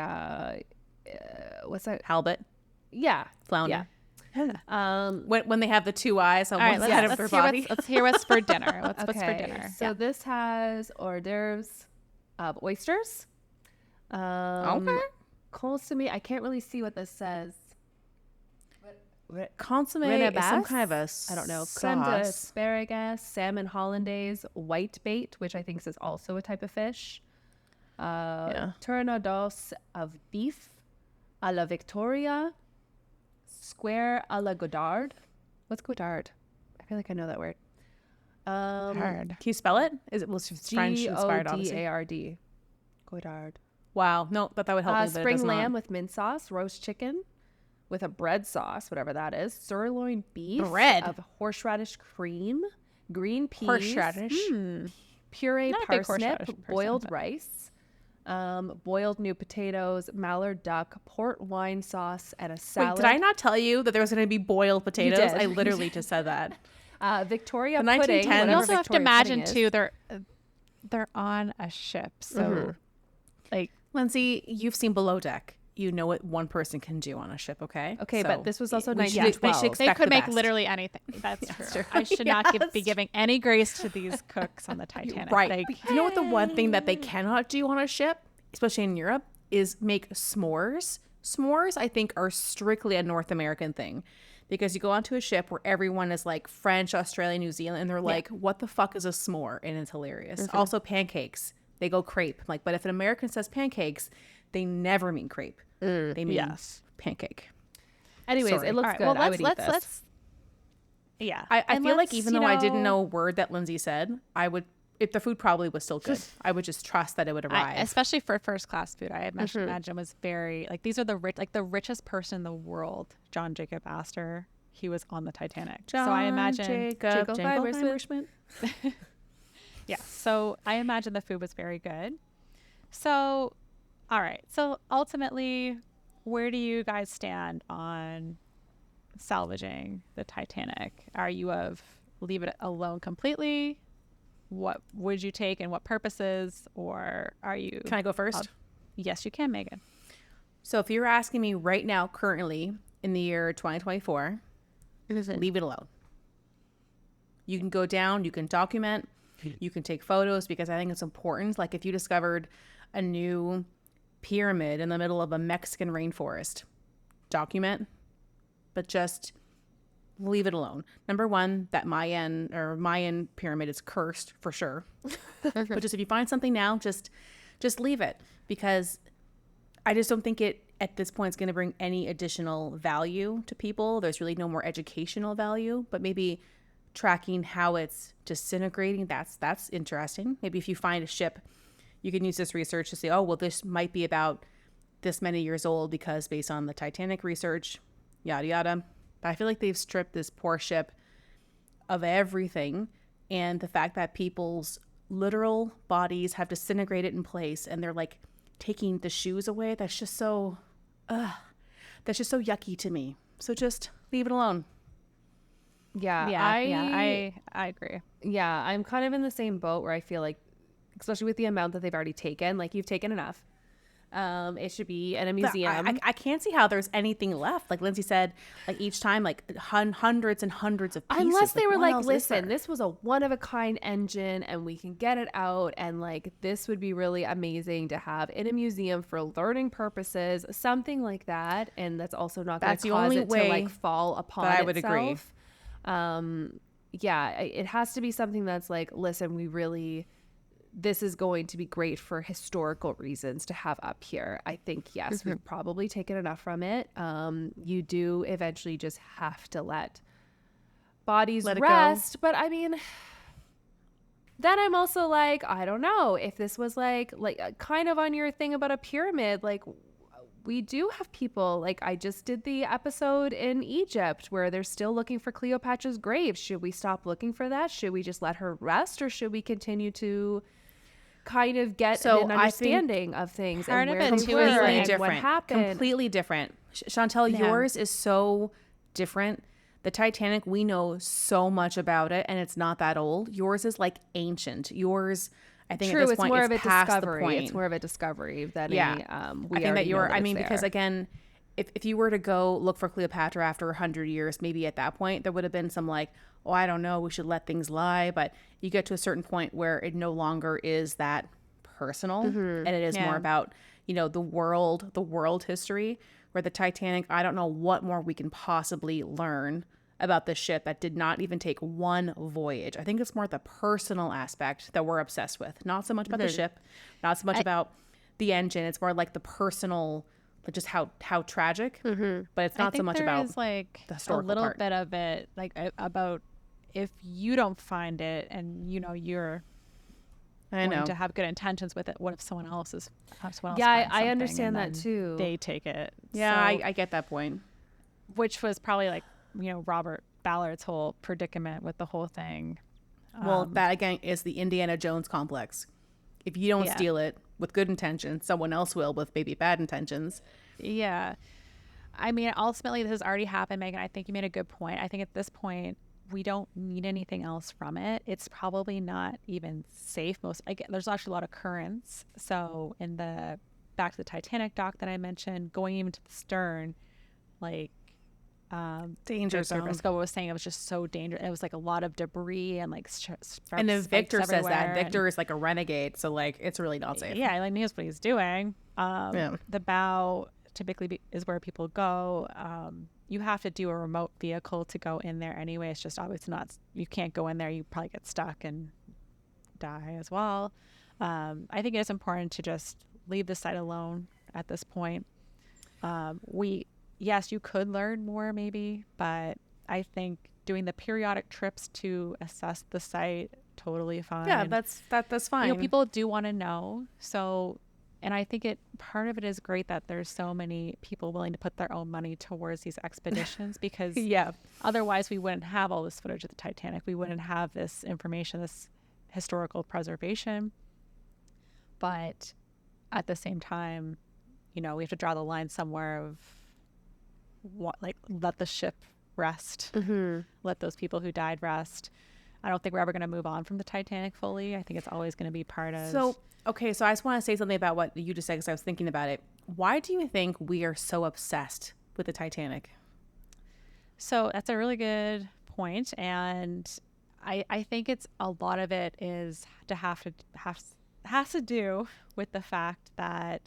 what's that? halibut, Yeah. flounder. Yeah. When they have the two eyes on All right. one side of Let's their hear body. let's hear what's for dinner. What's for dinner? So this has hors d'oeuvres of oysters. Okay. Consomme. I can't really see what this says. Consomme is some kind of a I don't know. Creme de sauce. asparagus, salmon hollandaise, white bait, which I think is also a type of fish. Tournedos of beef, a la Victoria, square a la Godard. What's Godard? I feel like I know that word. Hard. Can you spell it? Is it French inspired? Obviously. Godard. Godard. Wow. No, but that would help me. But it Spring does lamb not. with mint sauce, roast chicken with a bread sauce, whatever that is, sirloin beef Bread. of horseradish cream, green peas, Horseradish. puree Not a big parsnip, horseradish person, boiled but- rice, boiled new potatoes, mallard duck, port wine sauce, and a Wait, salad. did I not tell you that there was going to be boiled potatoes? did. I literally just said that. Victoria The pudding. 1910s. whatever You also have to Victoria imagine pudding too. is. They're on a ship, so like Lindsay, you've seen Below Deck. You know what one person can do on a ship, okay? Okay, So but this was also we should- 1912. we should they expect could the make best. literally anything. That's true. true. I should not be giving any grace to these cooks on the Titanic. Right. Like, But you know what the one thing that they cannot do on a ship, especially in Europe, is make s'mores. S'mores, I think, are strictly a North American thing. Because you go onto a ship where everyone is like French, Australia, New Zealand, and they're like, what the fuck is a s'more? And it's hilarious. Also, pancakes. They go crepe. Like, but if an American says pancakes, they never mean crepe. They mean yes. pancake. Anyways, Sorry. it looks all right, good. well, I would eat this. let's. Yeah, I And feel like let's, even you though I didn't know, know a word that Lindsay said, I would, if the food probably was still good, I would just trust that it would arrive. especially for first class food, I imagine was very like these are the rich, like the richest person in the world, John Jacob Astor. He was on the Titanic, so I imagine. Jacob Irish. Yeah, so I imagine the food was very good. So, all right. So ultimately, where do you guys stand on salvaging the Titanic? Are you of leave it alone completely? What would you take and what purposes? Or are you... Can I go first? Yes, you can, Megan. So if you're asking me right now, currently in the year 2024, leave it alone. You can go down, you can document, you can take photos because I think it's important. Like if you discovered a new pyramid in the middle of a Mexican rainforest, document, but just leave it alone. Number one, that Mayan pyramid is cursed for sure. But just if you find something now, just leave it, because I just don't think it at this point is going to bring any additional value to people. There's really no more educational value, but maybe tracking how it's disintegrating, that's interesting. Maybe if you find a ship, you can use this research to say, oh, well, this might be about this many years old because based on the Titanic research, yada, yada. But I feel like they've stripped this poor ship of everything. And the fact that people's literal bodies have disintegrated in place and they're like taking the shoes away, that's just so, that's just so yucky to me. So just leave it alone. Yeah, I agree. Yeah, I'm kind of in the same boat where I feel like, especially with the amount that they've already taken, like you've taken enough. It should be in a museum. I can't see how there's anything left. Like Lindsay said, like each time, like hundreds and hundreds of pieces. Unless they were what like, else is listen, there? this was a one-of-a-kind engine and we can get it out, and like this would be really amazing to have in a museum for learning purposes, something like that. And that's also not going That's to the cause only it to way like fall upon that I would agree. itself. Yeah, it has to be something that's like, listen, this is going to be great for historical reasons to have up here. I think, yes, we've probably taken enough from it. You do eventually just have to let bodies rest. But I mean, then I'm also like, I don't know if this was like kind of on your thing about a pyramid, like we do have people, like I just did the episode in Egypt where they're still looking for Cleopatra's grave. Should we stop looking for that? Should we just let her rest, or should we continue to kind of get an understanding of things part and of where it they too were is, like, and what happened? Completely different. Chantel, Yeah. yours is so different. The Titanic, we know so much about it, and it's not that old. Yours is like ancient. Yours, I think, True, at this it's point, more it's of a past discovery. the point. It's more of a discovery than Yeah. a we I think that you're. I mean, because again, if you were to go look for Cleopatra after 100 years, maybe at that point there would have been some like, oh, I don't know, we should let things lie. But you get to a certain point where it no longer is that personal, and it is more about, the world history, where the Titanic, I don't know what more we can possibly learn about the ship that did not even take one voyage. I think it's more the personal aspect that we're obsessed with, not so much about the ship, not so much about the engine. It's more like the personal, just how tragic, but it's not so much about there's like the a historical little part. bit of it, like about if you don't find it and you're I know. to have good intentions with it, what if someone else is Yeah, finds I something understand and that then too. they take it. Yeah, So, I get that point. which was probably like Robert Ballard's whole predicament with the whole thing. Well, that again is the Indiana Jones complex. If you don't steal it with good intentions, someone else will with maybe bad intentions. Yeah. I mean, ultimately, this has already happened, Megan. I think you made a good point. I think at this point, we don't need anything else from it. It's probably not even safe. There's actually a lot of currents. So in the back to the Titanic dock that I mentioned, going even to the stern, like Danger zone. Briscoe was saying, it was just so dangerous. It was like a lot of debris and like And then Victor says that everywhere, Victor is like a renegade, so like it's really not safe. Yeah, like he knows what he's doing. The bow typically is where people go. You have to do a remote vehicle to go in there anyway. It's just obviously not. You can't go in there. You probably get stuck and die as well. I think it is important to just leave the site alone at this point. Yes, you could learn more maybe, but I think doing the periodic trips to assess the site, totally fine. Yeah, that's fine. People do want to know. So, and I think part of it is great that there's so many people willing to put their own money towards these expeditions, because otherwise we wouldn't have all this footage of the Titanic. We wouldn't have this information, this historical preservation. But at the same time, we have to draw the line somewhere of let the ship rest, let those people who died rest. I don't think we're ever going to move on from the Titanic fully. I think it's always going to be part of. So I just want to say something about what you just said, because I was thinking about it. Why do you think we are so obsessed with the Titanic? So that's a really good point, and I think it's a lot of it has to do with the fact that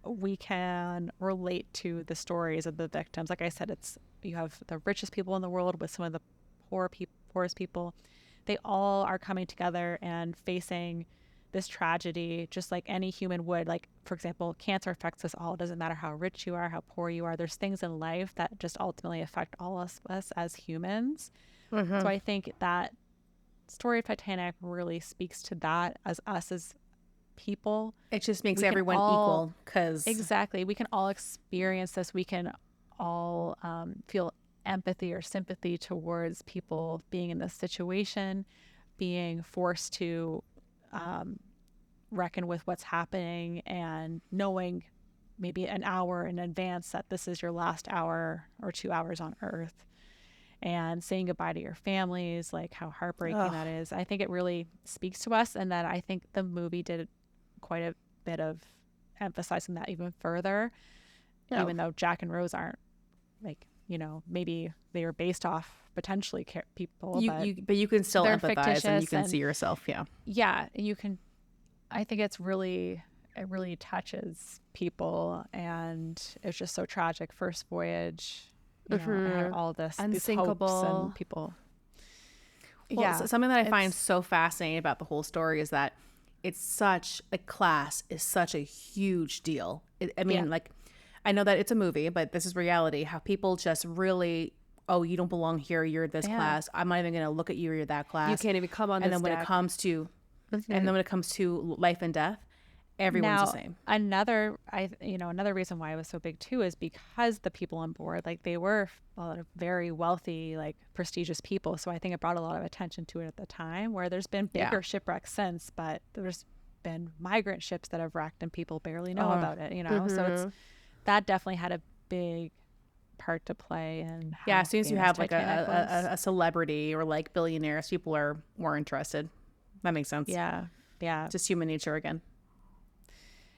we can relate to the stories of the victims. Like I said, you have the richest people in the world with some of the poorest people. They all are coming together and facing this tragedy just like any human would. Like, for example, cancer affects us all. It doesn't matter how rich you are, how poor you are. There's things in life that just ultimately affect all of us as humans. So I think that story of Titanic really speaks to that, as us as people. It just makes everyone equal, because exactly, we can all experience this. We can all feel empathy or sympathy towards people being in this situation, being forced to reckon with what's happening, and knowing maybe an hour in advance that this is your last hour or 2 hours on Earth, and saying goodbye to your families, like how heartbreaking that is. I think it really speaks to us, and that I think the movie did quite a bit of emphasizing that even further, even though Jack and Rose aren't, like, you know, maybe they were based off potentially people, but you can still they're empathize and you fictitious can see yourself. Yeah, and you can. I think it really touches people, and it's just so tragic. First voyage, you know, and had all this Unsinkable. these hopes and people. Well, so something that I find so fascinating about the whole story is that it's such a class is such a huge deal. I mean, like, I know that it's a movie, but this is reality. How people just really, oh, you don't belong here. You're this class. I'm not even going to look at you. You're that class. You can't even come on and this then when deck. it comes to, and then when it comes to life and death, everyone's the same. Another reason why it was so big too is because the people on board, like, they were a lot of very wealthy, like, prestigious people. So I think it brought a lot of attention to it at the time, where there's been bigger shipwrecks since, but there's been migrant ships that have wrecked and people barely know about it, you know? So that definitely had a big part to play in how as soon as you have like Titanic a celebrity or like billionaires, people are more interested. That makes sense. yeah Just human nature again.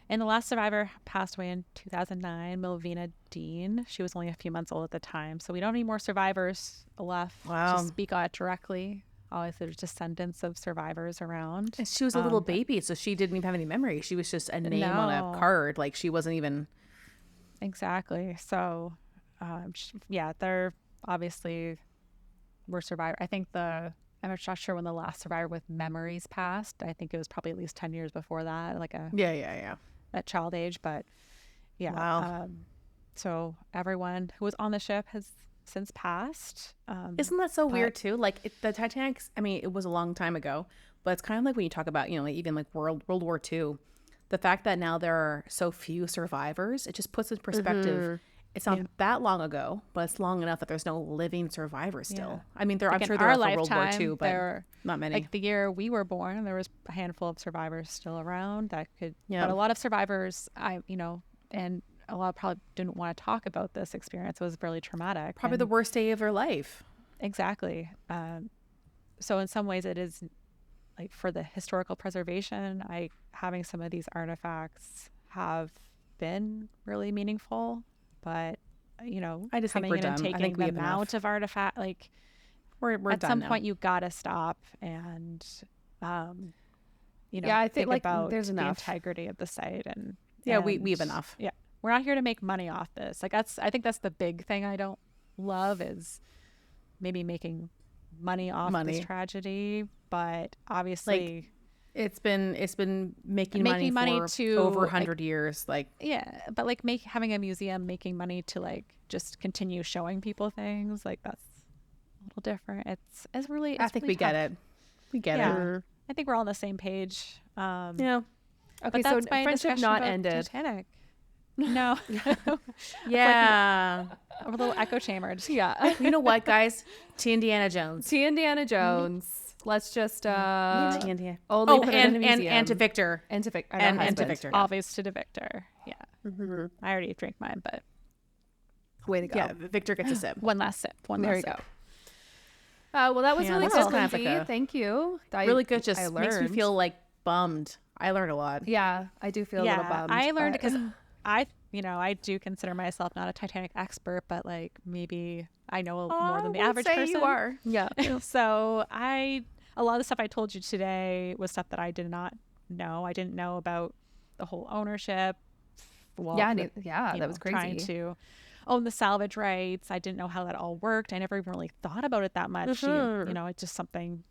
And the last survivor passed away in 2009, Melvina Dean. She was only a few months old at the time. So we don't need more survivors left to speak on it directly. Always there's descendants of survivors around. And she was a little baby, so she didn't even have any memory. She was just a name on a card. Like, she wasn't even... Exactly. So, they're obviously were survivors. I think I'm not sure when the last survivor with memories passed. I think it was probably at least 10 years before that, like at child age. But yeah. Wow. So everyone who was on the ship has since passed. Isn't that so weird too? Like, the Titanic, I mean, it was a long time ago, but it's kind of like when you talk about, you know, like even like World War II, the fact that now there are so few survivors, it just puts in perspective. It's not that long ago, but it's long enough that there's no living survivors still. I mean, I'm sure there are for World War II, but not many. Like the year we were born, there was a handful of survivors still around that could. But a lot of survivors, and a lot probably didn't want to talk about this experience. It was really traumatic. Probably the worst day of their life. Exactly. So in some ways, it is like for the historical preservation. Having some of these artifacts have been really meaningful. But, you know, I just think we're done. And taking the amount of artifact, like, we're at done some now. point you gotta stop and, I think like about there's the enough integrity of the site and we have enough. Yeah, we're not here to make money off this. Like, I think that's the big thing I don't love is maybe making money off this tragedy, but obviously. Like, it's been making money for over 100 years. Like, yeah, but like having a museum making money to like just continue showing people things, like that's a little different. It's really. I think we get it. We get it. I think we're all on the same page. Yeah. Okay, but that's so my friendship not about ended. Titanic. No. Yeah. We're a little echo chambered. Yeah. You know what, guys? T. Indiana Jones. Let's just and to Victor. And to Victor. And to Victor. Obvious to Victor. Yeah. I already drank mine, but way to go. Yeah, Victor gets a sip. One last sip. There you go. Well, that was really good, kind of Lindsay. Thank you. Really good. Just makes me feel like bummed. I learned a lot. Yeah, I do feel a little bummed. I learned because I do consider myself not a Titanic expert, but like maybe I know more than the average person. You are. Yeah. So a lot of the stuff I told you today was stuff that I did not know. I didn't know about the whole ownership. Well, that was crazy. Trying to own the salvage rights. I didn't know how that all worked. I never even really thought about it that much. You know, it's just something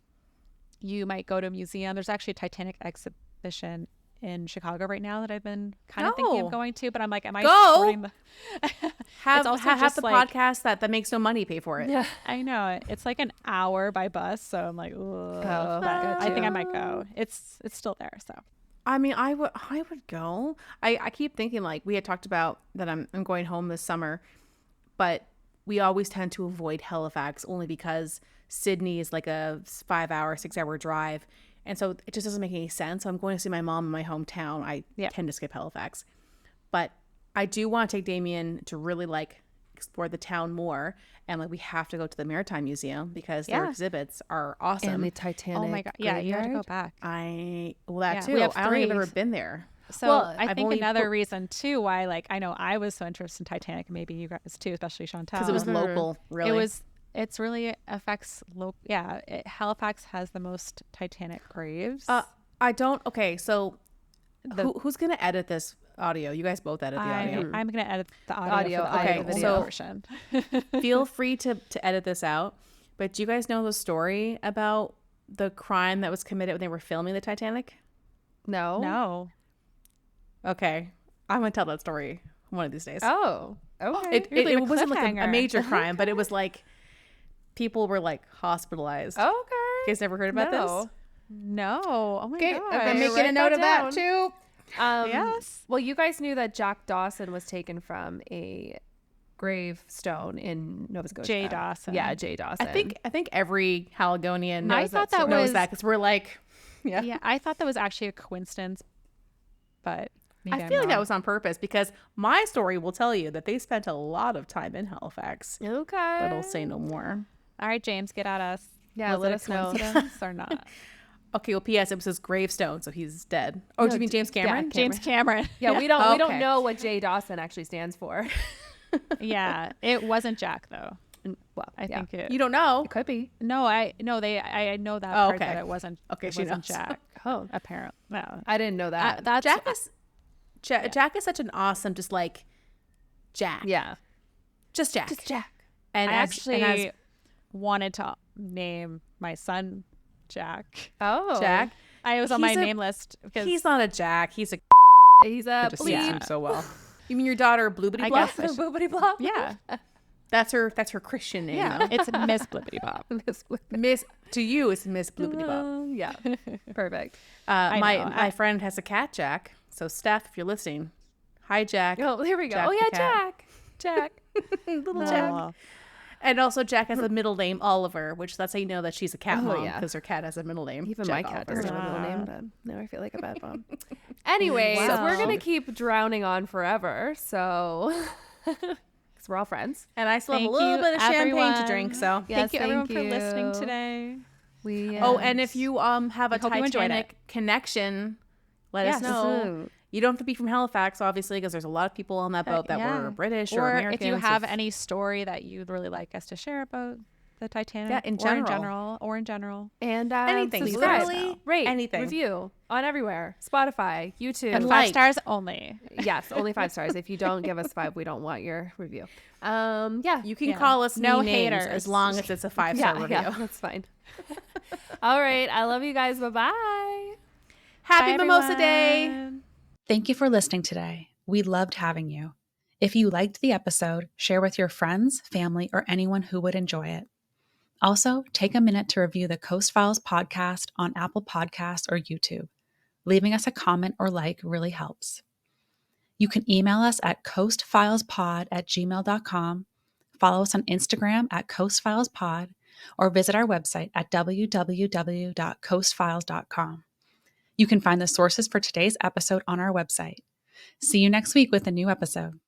you might go to a museum. There's actually a Titanic exhibition in Chicago right now that I've been kind of thinking of going to, but I'm like, am I supporting the have the podcast that makes no money pay for it? Yeah, I know. It's like an hour by bus, so I'm like, I think I might go. It's still there, so. I mean, I would go. I keep thinking, like, we had talked about that I'm going home this summer, but we always tend to avoid Halifax only because Sydney is like a 5-hour, 6-hour drive. And so it just doesn't make any sense. So I'm going to see my mom in my hometown. I tend to skip Halifax. But I do want to take Damien to really like explore the town more. And like we have to go to the Maritime Museum because their exhibits are awesome. And the Titanic. Oh my god! Yeah, you have to go graveyard. back. That too. We have I don't think I've three. ever been there. So Well, I I've think only another reason too why like I know I was so interested in Titanic, maybe you guys too, especially Chantel. because it was local. Really, It's really affects local. Yeah, Halifax has the most Titanic graves. I don't. Okay, so who's gonna edit this audio? You guys both edit the audio. I'm gonna edit the audio for the okay, audio so- portion. Feel free to edit this out. But do you guys know the story about the crime that was committed when they were filming the Titanic? No. No. Okay, I'm gonna tell that story one of these days. Oh. Okay. It wasn't like a cliffhanger. major crime, but it was like people were like hospitalized. Okay. You guys never heard about this? No. Oh my god. I'm making write a note that of that down. too. Yes. Well, you guys knew that Jack Dawson was taken from a gravestone in Nova Scotia. Jay Dawson. Yeah, Jay Dawson. I think every Haligonian I knows thought that knows was- that because we're like, Yeah, I thought that was actually a coincidence, but maybe I I'm feel like that wrong. was on purpose because my story will tell you that they spent a lot of time in Halifax, Okay. but I'll say no more. All right, James, get at us. Yeah, Was let it a us know. coincidence or not? Okay, well, P.S. It was his gravestone, so he's dead. Oh, No, do you mean James Cameron? yeah, James Cameron. Yeah, we don't Okay. know what Jay Dawson actually stands for. Yeah, it wasn't Jack though. Well, I think it. You don't know. it could be. I know that Oh, part okay. that it wasn't. Okay, it she wasn't knows. Jack. Oh, Apparently, no. I didn't know that. That's Jack is such an awesome, just like Jack. yeah. Just Jack. Just Jack. And I as- actually and as wanted to name my son Jack. Oh, Jack, I was on my He's a- name list because he's not a Jack. He's a. He's a It just suits bleep. him so well. You mean your daughter, Bloobity I Bluff? guess I should- Boobity blop. yeah, That's her Christian name. yeah. though. It's Miss Blippity Bop. Miss to you, it's Miss Bloobity Bop. Yeah. Perfect. My friend has a cat, Jack. So Steph, if you're listening, hi Jack. Oh, there we go. Jack Oh the yeah, cat. Jack. Little Oh. Jack. And also Jack has a middle name, Oliver, which that's how you know that she's a cat Oh, mom yeah. because her cat has a middle name. Even Jack my cat Oliver. doesn't have a middle name, Ah. but now I feel like a bad mom. Anyways, Wow. we're gonna keep drowning on forever, so because we're all friends. And I still have a Thank little you, bit of champagne to everyone. drink. So Yes, Thank you everyone thank for listening you. today. We Oh, and if you have a hope you enjoyed Titanic connection, let us Yes. know. You don't have to be from Halifax, obviously, because there's a lot of people on that boat that yeah. were British or, or Americans. if you have any story that you'd really like us to share about the Titanic, Yeah, in or general. in general. and anything, subscribe, literally rate, anything. review on everywhere, Spotify, YouTube. And like. 5 stars only. Yes, only 5 stars. If you don't give us 5, we don't want your review. Yeah, You can Yeah. call us No mean names haters. as long as it's a 5-star review. Yeah, that's fine. All right, I love you guys. Bye-bye. Happy Bye, Mimosa Day. everyone. Thank you for listening today. We loved having you. If you liked the episode, share with your friends, family, or anyone who would enjoy it. Also, take a minute to review the Coast Files podcast on Apple Podcasts or YouTube. Leaving us a comment or like really helps. You can email us at coastfilespod@gmail.com, follow us on Instagram at coastfilespod, or visit our website at www.coastfiles.com. You can find the sources for today's episode on our website. See you next week with a new episode.